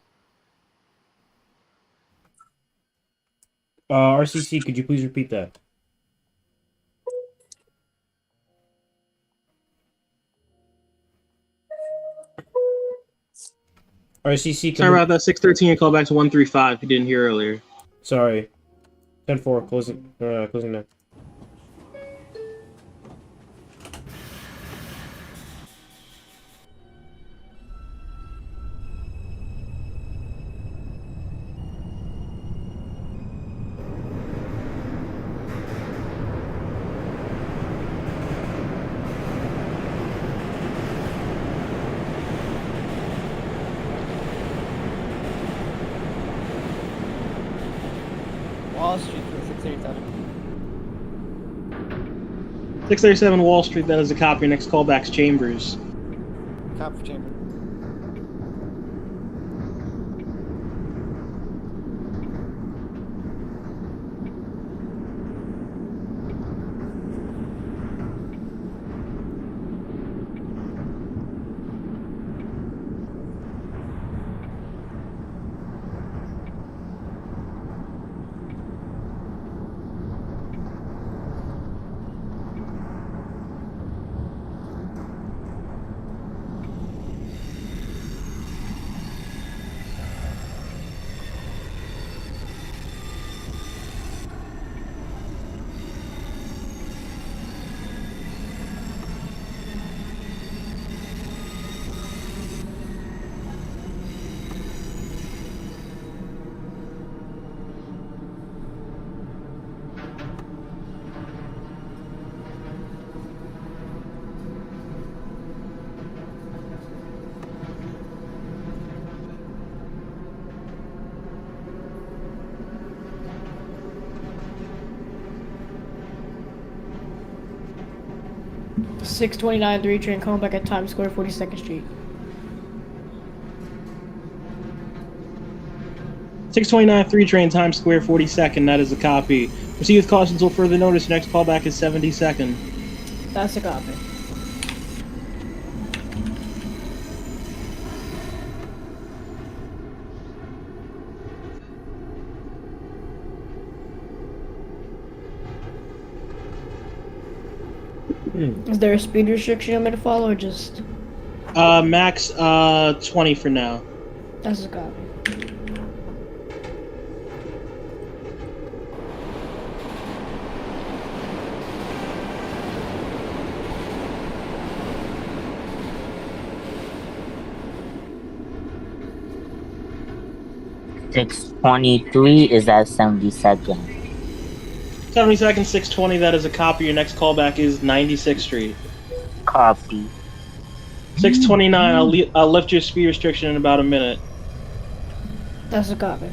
D: RCC, could you please repeat that? RCC,
B: sorry about that. 613, call back to 135. You didn't hear earlier.
D: Sorry. 10-4, closing now.
L: Wall Street for 637.
B: 637 Wall Street, that is a copy. Your next callback's Chambers.
L: Cop for chamber.
K: Six 29-3 train calling back at Times Square, 42nd Street.
B: 629 3 train, Times Square 42nd, that is a copy. Proceed with caution until further notice. Your next callback is 72nd.
K: That's a copy. Is there a speed restriction you want me to follow, or just?
B: Max 20 for now.
K: That's a copy.
J: $623 is at 72nd.
B: 72nd, 620, that is a copy. Your next callback is 96th Street.
J: Copy.
B: 629, I'll lift your speed restriction in about a minute.
K: That's a copy.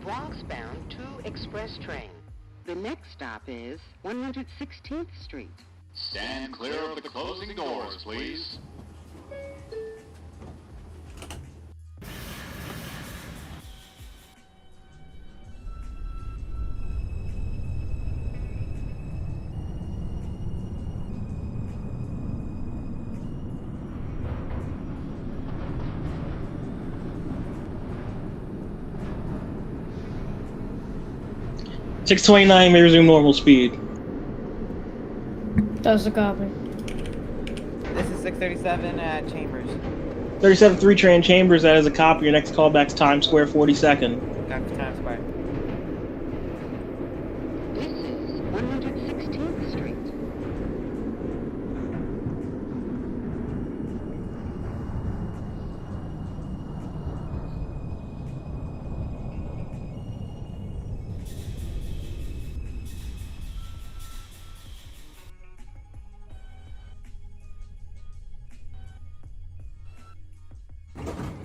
F: Bronx-bound 2 express train. The next stop is 116th Street.
E: Stand clear of the closing doors, please.
B: .629 may resume normal speed.
K: That's the copy.
L: This is 637 at Chambers.
B: 37-3 train Chambers, that is a copy. Your next callback's Times Square 42nd.
L: Back to Times Square.
F: This is 116th Street.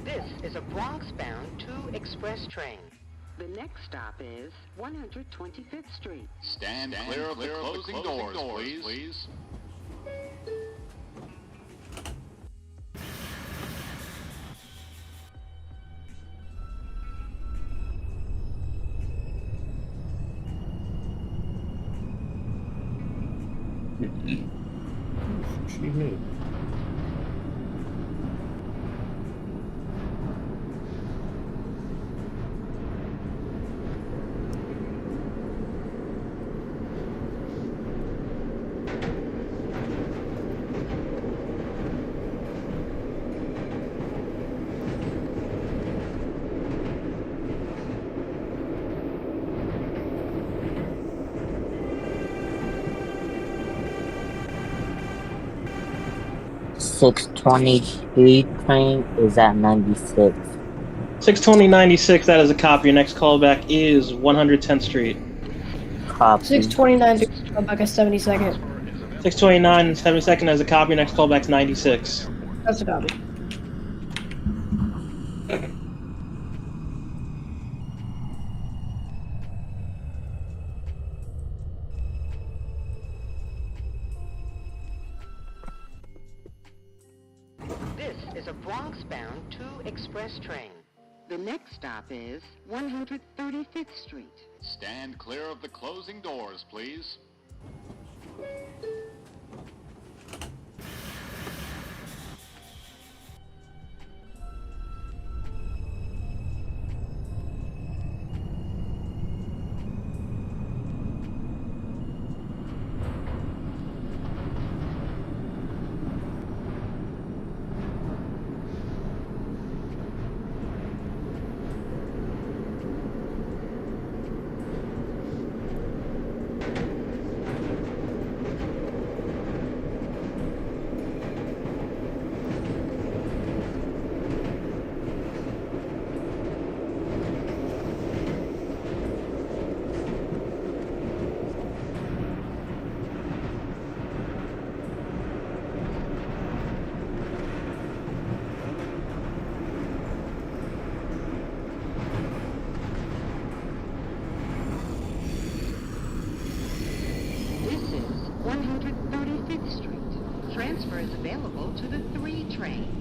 F: This is a Bronx-bound 2 express train. The next stop is 125th Street.
E: Stand clear of the closing doors, please.
D: Excuse me.
J: .623 train is at 96.
B: 620-96, that is a copy. Your next callback is 110th Street.
J: Copy.
K: 629 back at 72nd.
B: 629 and 72nd as a copy. Your next callback's 96.
K: That's the copy.
F: This is a Bronx-bound 2 express train. The next stop is 135th Street.
E: Stand clear of the closing doors, please.
F: This is 135th Street. Transfer is available to the 3 train.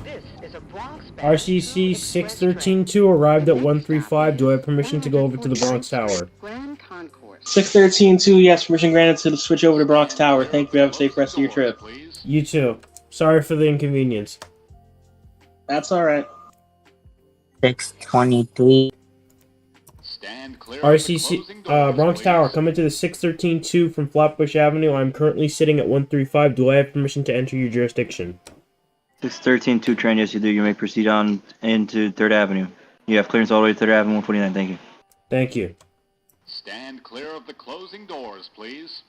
F: This is a Bronx-bound
D: RCC 613-2 arrived at 135. Do I have permission to go over to the Bronx Tower?
F: Grand Concourse.
B: 613-2, yes, permission granted to switch over to Bronx Tower. Thank you. Have a safe rest of your trip.
D: You too. Sorry for the inconvenience.
B: That's alright.
J: 623.
E: Stand clear
D: RCC, Bronx Tower, come into the 613-2 from Flatbush Avenue. I'm currently sitting at 135. Do I have permission to enter your jurisdiction?
I: 613-2 train, yes you do. You may proceed on into 3rd Avenue. You have clearance all the way to 3rd Avenue, 149. Thank you.
D: Thank you.
E: Stand clear of the closing doors, please.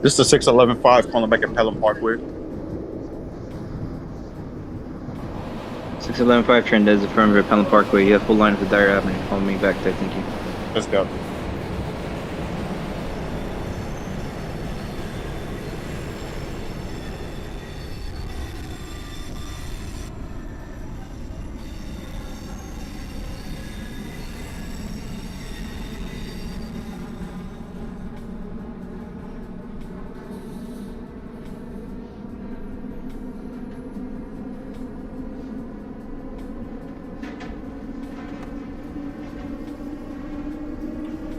C: This is the 611-5 calling back at Pelham Parkway.
I: 611-5 train that is affirmative at Pelham Parkway. You have full line for Dyer Avenue. Call me back there, thank you.
C: Let's go.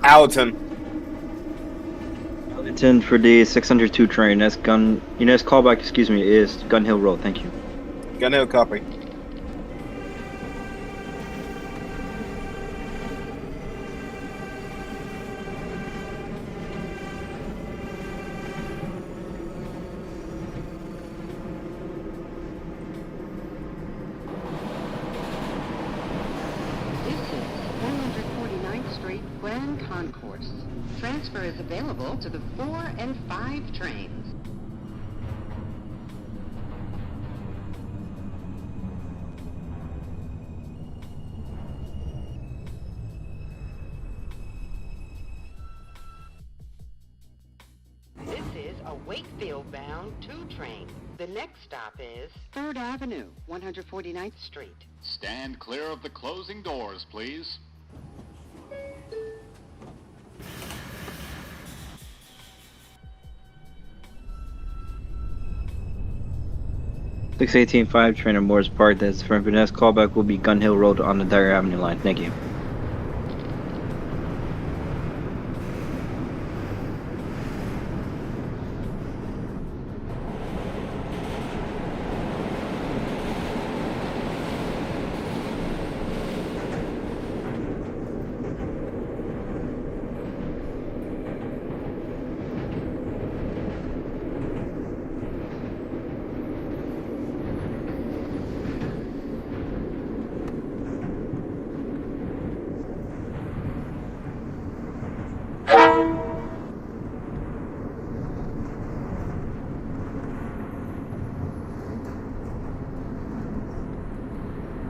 H: Alton.
I: Alton for the 602 train. That's Gun. Your next callback, excuse me, is Gun Hill Road. Thank you.
H: Gun Hill, copy.
F: This is 149th Street Grand Concourse. Transfer is available to the 4 and 5 trains. This is a Wakefield bound 2 train. The next stop is 3rd Avenue, 149th Street.
E: Stand clear of the closing doors, please.
I: Six 18-5 train at Morris Park. That's affirmative. Your next callback will be Gun Hill Road on the Dyer Avenue line. Thank you.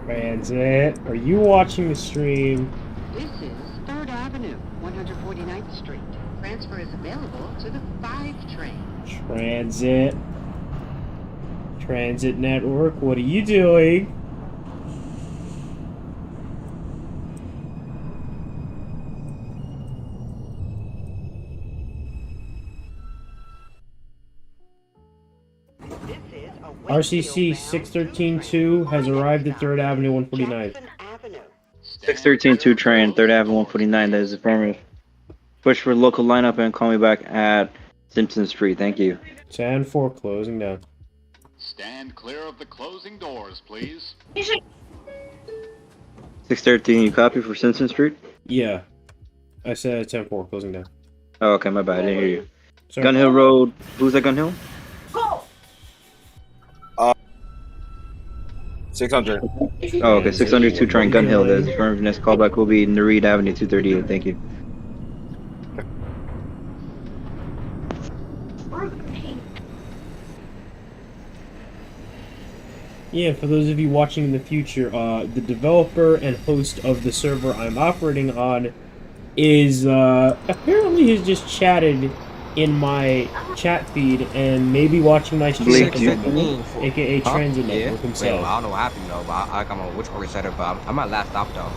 D: Transit, are you watching the stream?
F: This is 3rd Avenue, 149th Street. Transfer is available to the 5 train.
D: Transit network, what are you doing?
F: This is a
D: RCC
F: Wakefield-bound
D: 613-2 has arrived at 3rd Avenue 149th.
F: Jackson Avenue.
I: 613-2 train, 3rd Avenue 149. That is affirmative. Push for local lineup and call me back at Simpson Street. Thank you.
D: 10-4 closing down.
E: Stand clear of the closing doors, please.
I: 613, you copy for Simpson Street?
D: Yeah. I said 10-4 closing down.
I: Oh, okay, my bad. I didn't hear you.
D: Sorry.
I: Gun Hill Road. Who's at Gun Hill?
H: 600.
I: Oh, okay. 602 train, Gun Hill. The affirmative. Next callback will be Nereid Avenue 238. Thank you.
D: Yeah, for those of you watching in the future, the developer and host of the server I'm operating on is, apparently has just chatted in my chat feed and maybe watching my stream at the moment, aka Transit Network himself.
G: Wait, I don't know what happened though, but I'm on which order setup, but I'm at last stop though.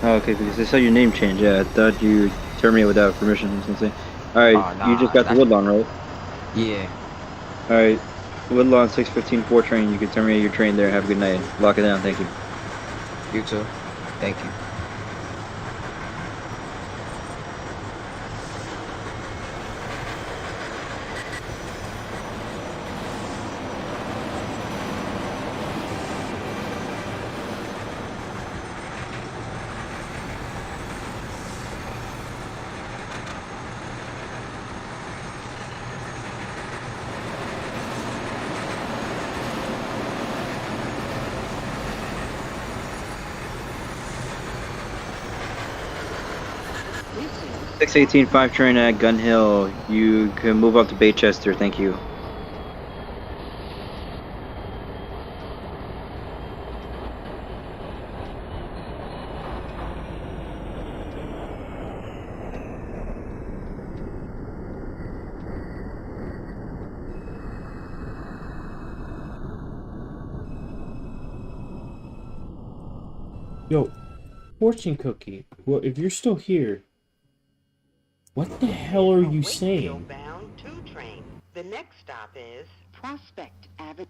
I: Oh, okay, because they saw your name change. Yeah, I thought you terminated without permission or something. Alright,
G: Nah,
I: you just got the Woodlawn, right?
G: Yeah.
I: Alright, Woodlawn 615-4 train. You can terminate your train there. Have a good night. Lock it down. Thank you.
G: You too. Thank you.
I: 618-5 train at Gun Hill. You can move up to Baychester. Thank you.
D: Yo, fortune cookie. Well, if you're still here, what the hell are you saying?
F: Bound 2 train. The next stop is Prospect Avenue.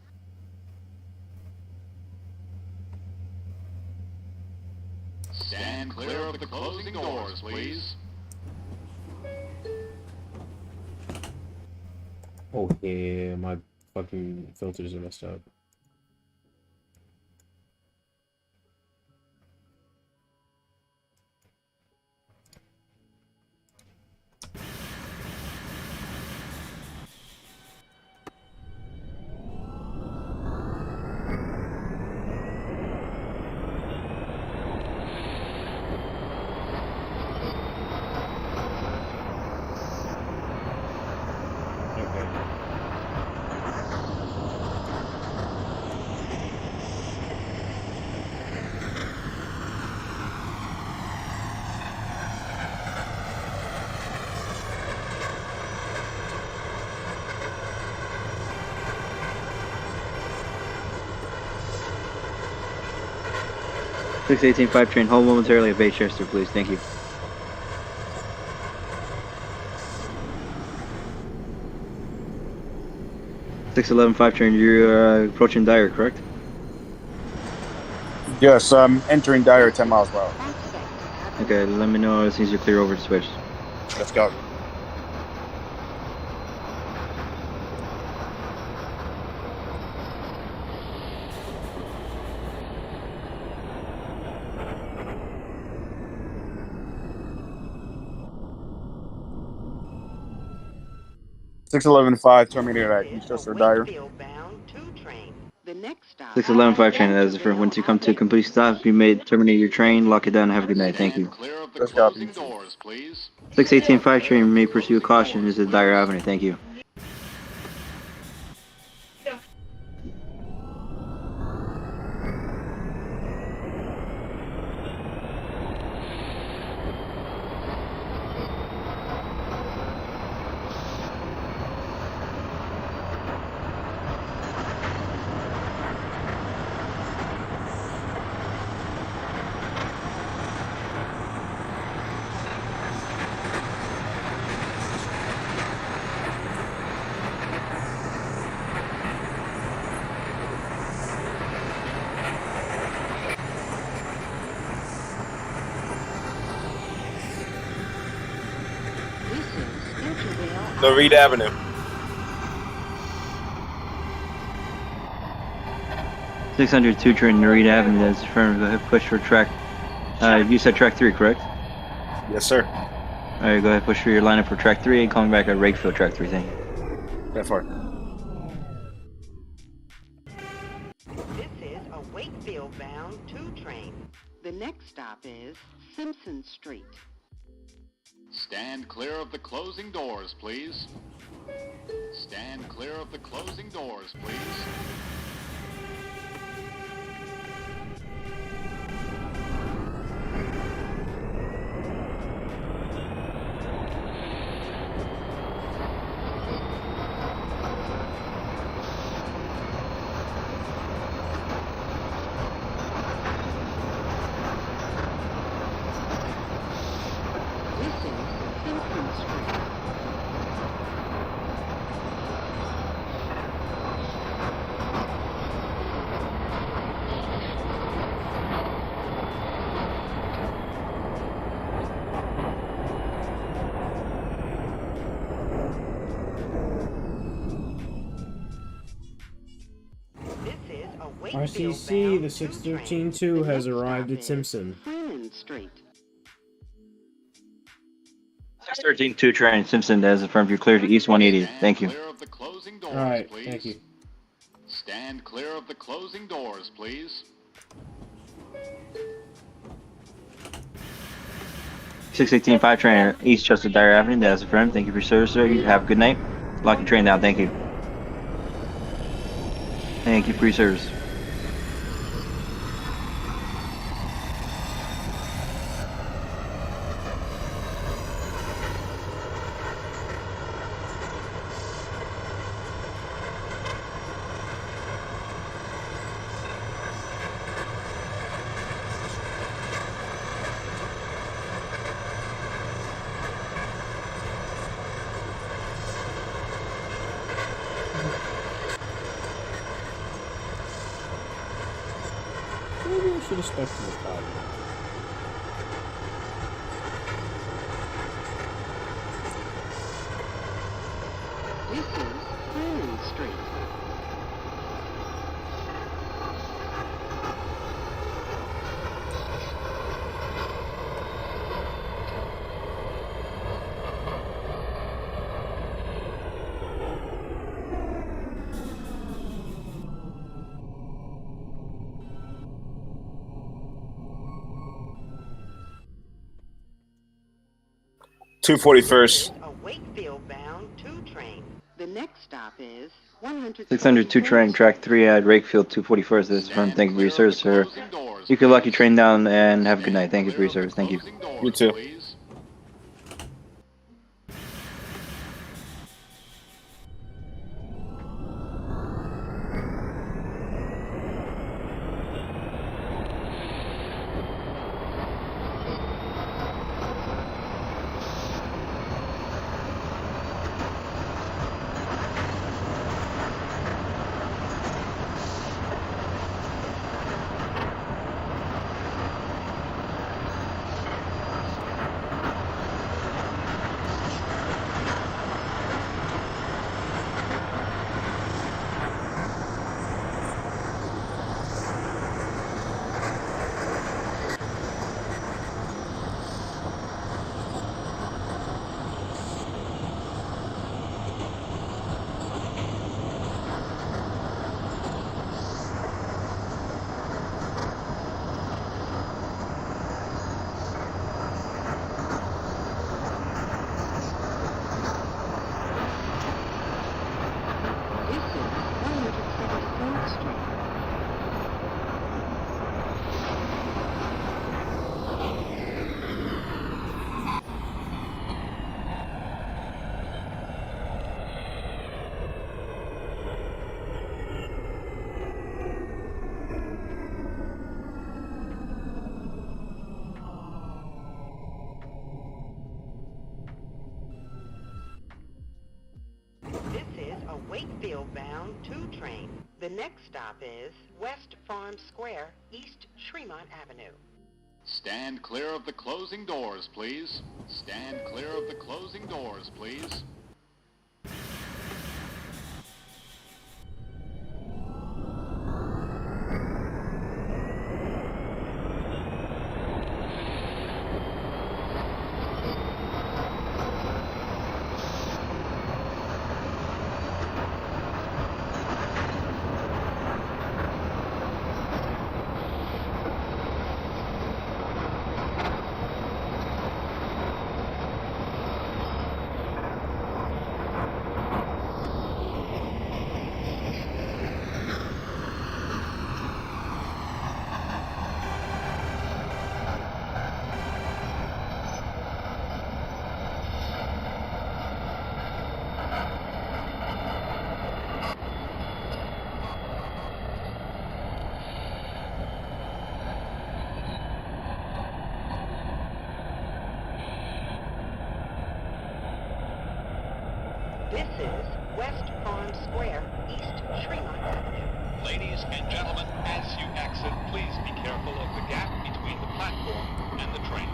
E: Stand clear of the closing doors, please.
D: Oh yeah, my fucking filters are messed up.
I: Okay. 618-5 train, hold momentarily at Baychester, please. Thank you. (611-5 train, you're approaching Dyer, correct?
C: Yes, I'm entering Dyer 10 miles per hour.
I: Okay, let me know as soon as you're clear over to switch.
C: Let's go. Six 11-5 terminated at Eastchester Dyer.
F: The next stop
I: 611-5 train, that is for once you come to a complete stop, you may terminate your train, lock it down, and have a good night. Thank you.
E: Let's copy. Doors, please.
I: 618-5 train may pursue caution. This is Dyer Avenue. Thank you.
H: The Reed Avenue.
I: (602 train, Reed Avenue. That's affirmed. Go ahead, push for track. You said track 3, correct?
H: Yes, sir.
I: All right, go ahead, push for your lineup for track 3 and calling back at Wakefield, track 3. Thank you.
H: That far.
F: This is a Wakefield bound 2 train. The next stop is Simpson Street.
E: Stand clear of the closing doors, please. Stand clear of the closing doors, please.
D: RCC, the 613-2 has arrived at Simpson.
I: 613-2 train, Simpson, that is affirmed. You're clear to East 180. Thank you.
D: Alright, thank you.
E: Stand clear of the closing doors, please.
I: 618 5 train East Chester Dyer Avenue. That is affirmed. Thank you for your service, sir. You have a good night. Lock your train down. Thank you. Thank you for your service.
D: Maybe I should have stuck to the cloud.
F: This is Cannon Street.
H: Two 41st.
F: A Wakefield bound 2 train. The next stop is
I: 602 train, track 3 at Wakefield 241st. This is from. Thank you for your service, sir. You can lock your train down and have a good night. Thank you for your service. Thank you.
H: You too.
F: Wakefield bound 2 train. The next stop is West Farm Square, East Tremont Avenue.
E: Stand clear of the closing doors, please. Stand clear of the closing doors, please.
F: This is West Farm Square, East Tremont Avenue.
M: Ladies and gentlemen, as you exit, please be careful of the gap between the platform and the train.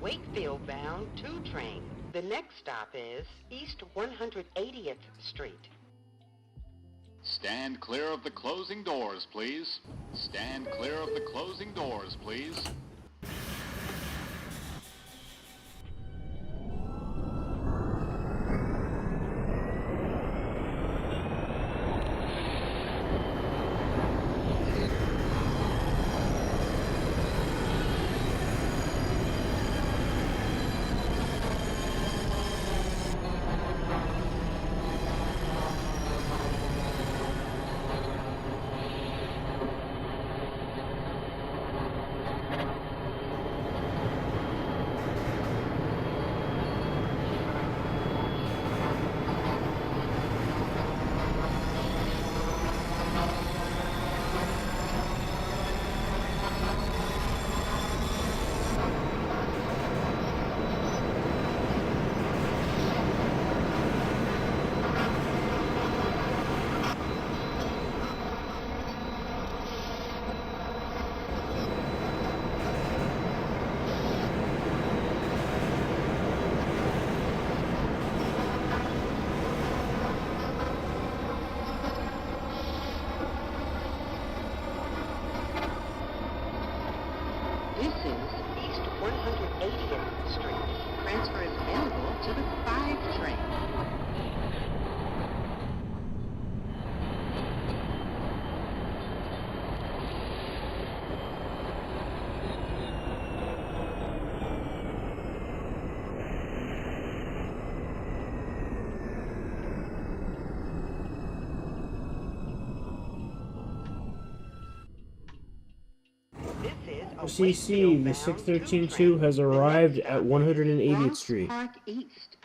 F: Wakefield bound 2 train. The next stop is East 180th Street.
E: Stand clear of the closing doors, please. Stand clear of of the closing doors, please.
F: This is East 180th Street. Transfer is available to the 5 train.
D: CC, the 613-2 has arrived at 180th Street.
F: Park East.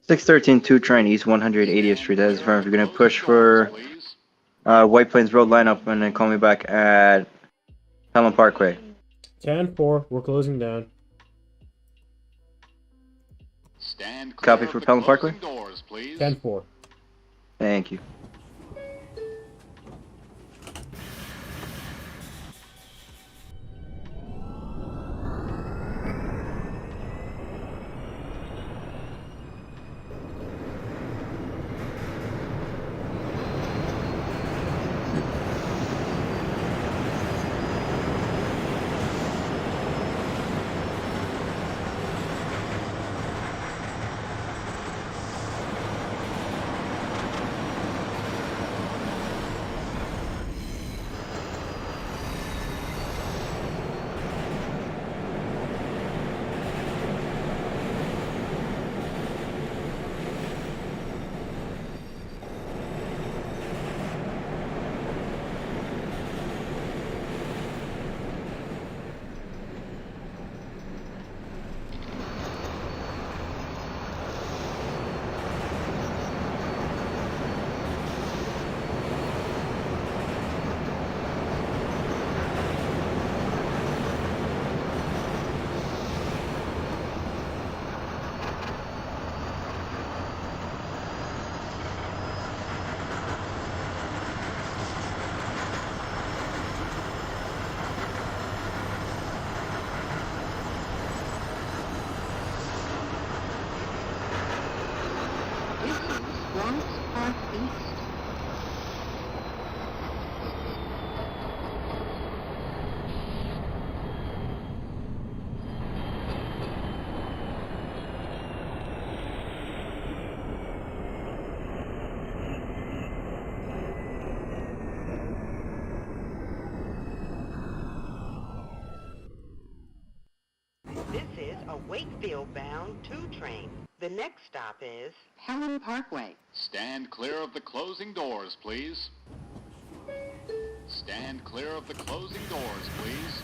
I: Six 13-2 train East 180th Street. That is firm. If you're gonna push for White Plains Road lineup and then call me back at Pelham Parkway.
D: 10-4, we're closing down.
E: Stand clear
I: Copy
E: of
I: for
E: the
I: Pelham Parkway.
E: closing doors, please.
D: 10-4.
I: Thank you.
F: Bronx Park East. This is a Wakefield-bound 2 train. The next stop is Pelham Parkway.
E: Stand clear of the closing doors, please. Stand clear of the closing doors, please.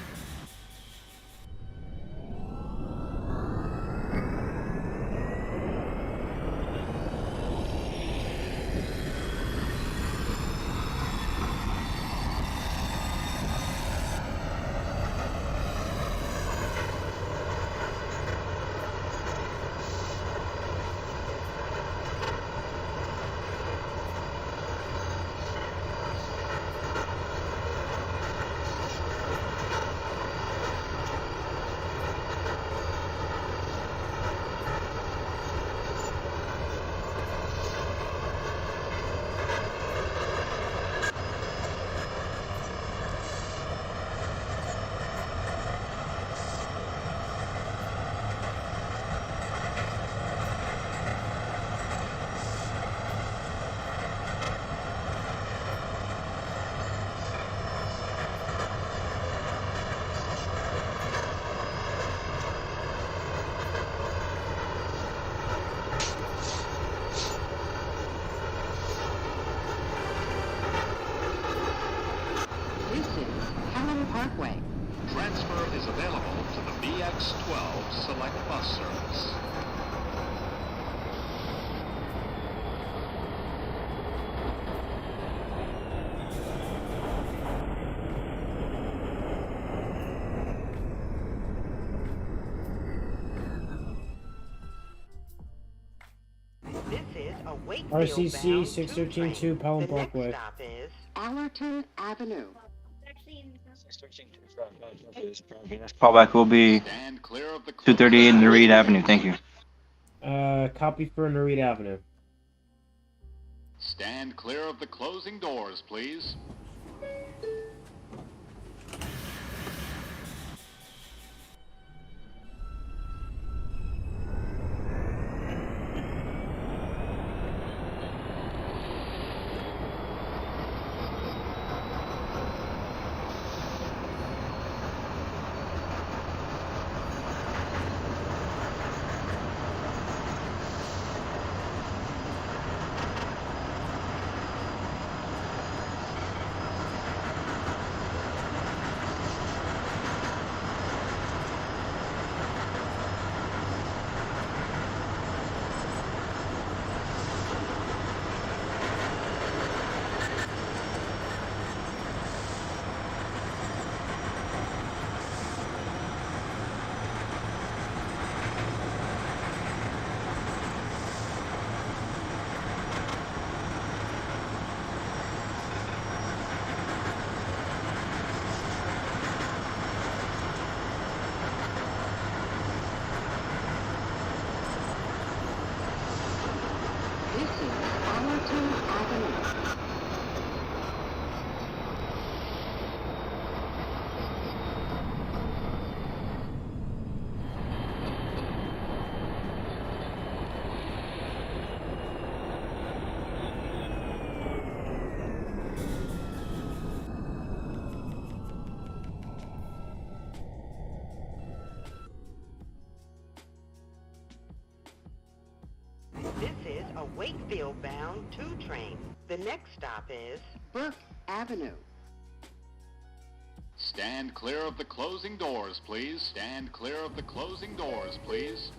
F: a Wakefield
D: RCC
F: bound
D: 613-2 Pelham
F: The next
D: Parkway.
F: stop is Allerton Avenue.
I: Callback will be
E: Stand clear of the
I: 238 Reed Avenue. Thank you.
D: Copy for Northbound Avenue.
E: Stand clear of the closing doors, please.
F: This is Allerton Avenue. This is a Wakefield-bound 2 train. The next stop is Burke Avenue.
E: Stand clear of the closing doors, please. Stand clear of the closing doors, please.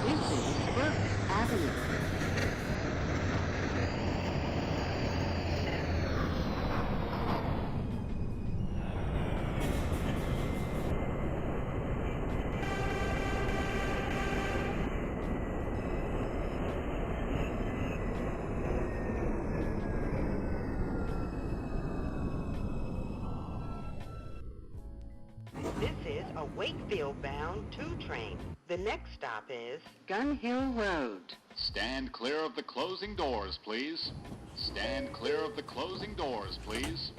F: This is Burke Avenue. This is a Wakefield-bound 2 train. The next stop is Gun Hill Road.
E: Stand clear of the closing doors, please. Stand clear of the closing doors, please.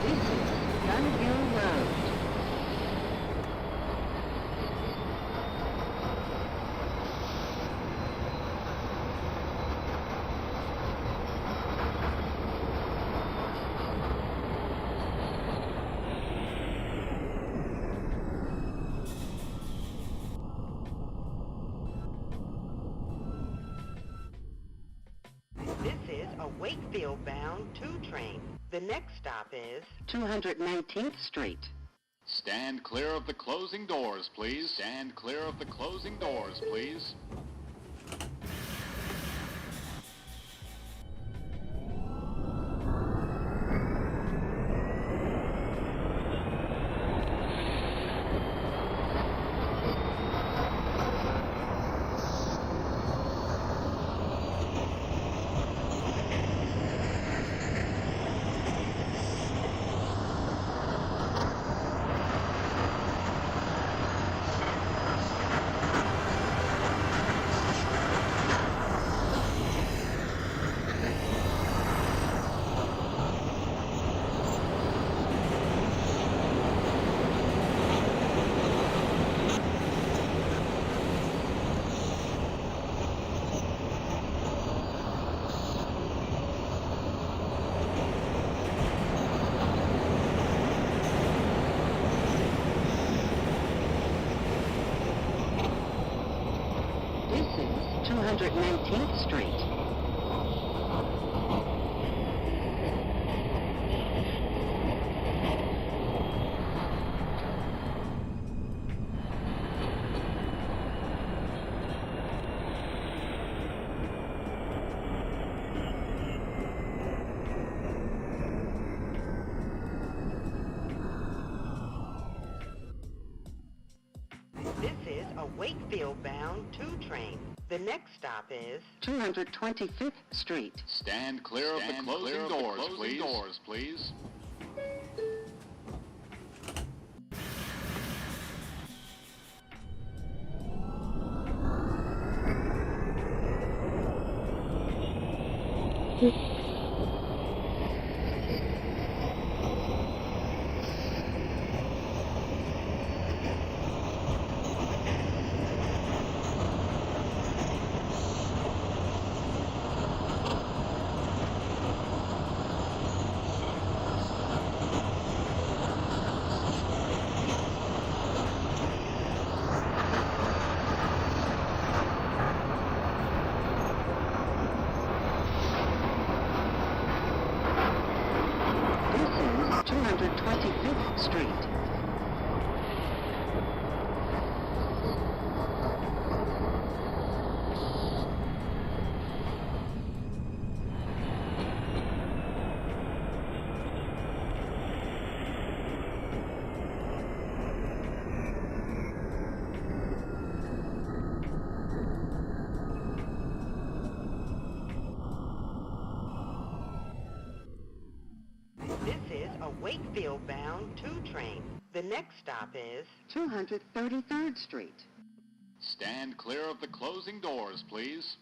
F: This is Gun Hill Road. This is a Wakefield-bound 2 train. The next stop is 219th Street.
E: Stand clear of the closing doors, please. Stand clear of the closing doors, please.
F: This is 219th Street. This is a Wakefield-bound 2 train. The next stop is 225th Street.
E: Stand clear of the closing doors, please.
F: This is 225th Street. This is a Wakefield-bound 2 train. The next stop is 233rd Street.
E: Stand clear of the closing doors, please.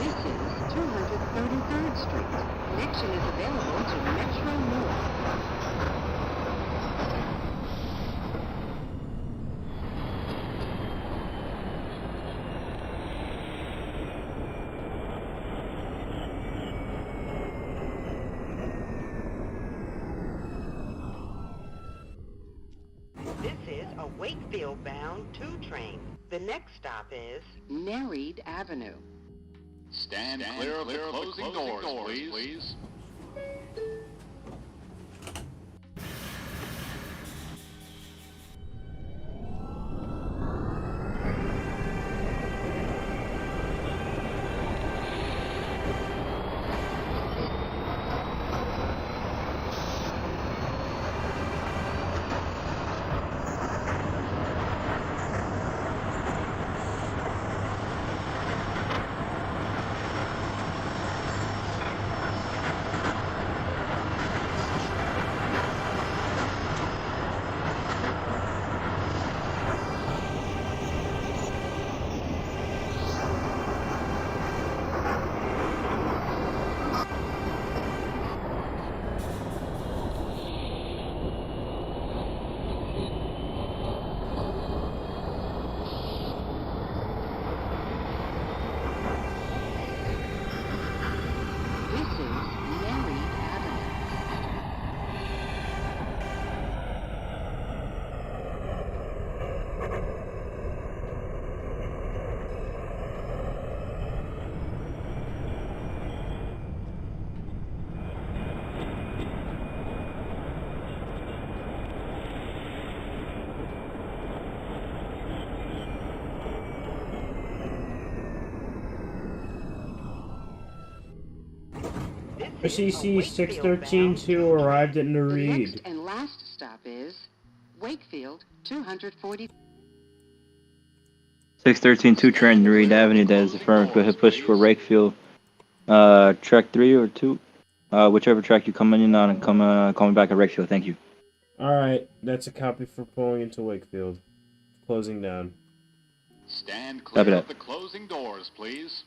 F: This is 233rd Street. Connection is available to Metro North. This is a Wakefield-bound 2 train. The next stop is Nereid Avenue.
E: Stand clear of the closing doors, please.
F: Married Avenue.
D: RCC 613-2 arrived at
F: The
D: Nareed.
F: next and last stop is Wakefield 240.
I: 613-2 train to Reed Avenue that is affirmed. Go ahead, push for Wakefield. Track 3 or 2? Whichever track you come in on and coming back at Wakefield. Thank you.
D: Alright, that's a copy for pulling into Wakefield. Closing down.
E: Stand clear
I: Copy
E: of
I: that.
E: the closing doors, please.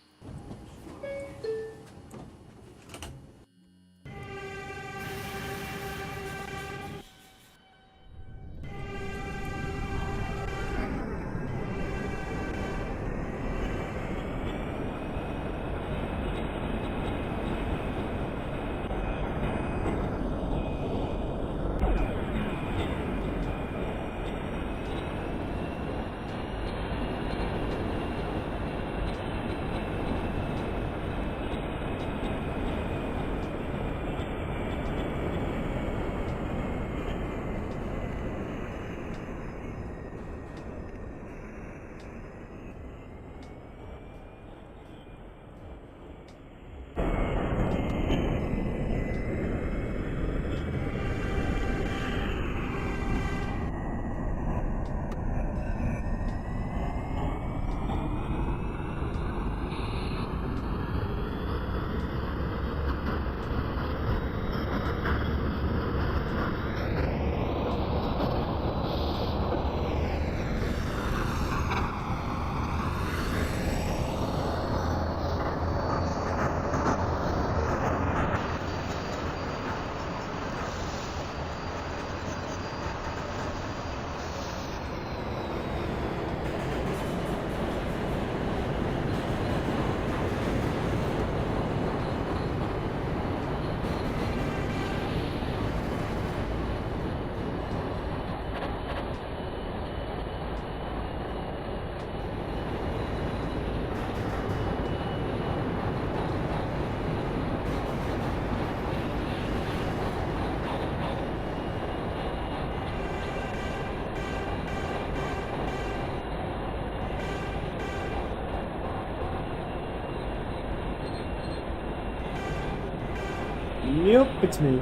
D: Yep, it's me.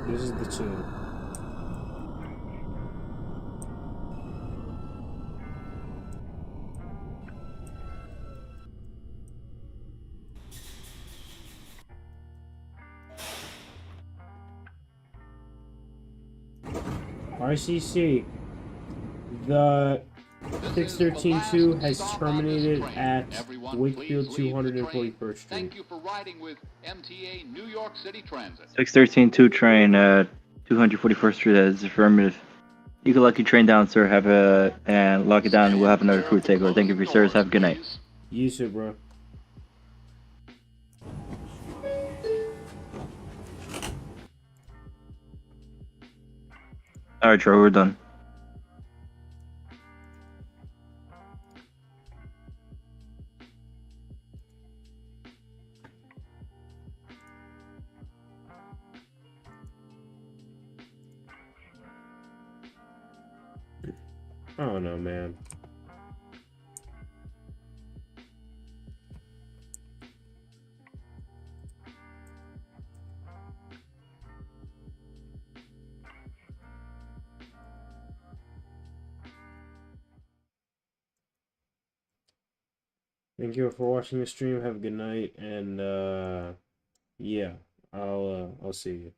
D: This is the tune. RCC, the 613-2 has terminated at Wakefield 241st Street.
E: Thank you for riding with MTA New York City Transit.
I: 613-2 train 241st Street that is affirmative. You can lock your train down, sir. And lock it down, and we'll have another crew takeover. Thank you for your service. Have a good night.
D: You too, bro.
I: Alright, Troy, we're done.
D: I don't know, man. Thank you for watching the stream. Have a good night, and yeah, I'll see you.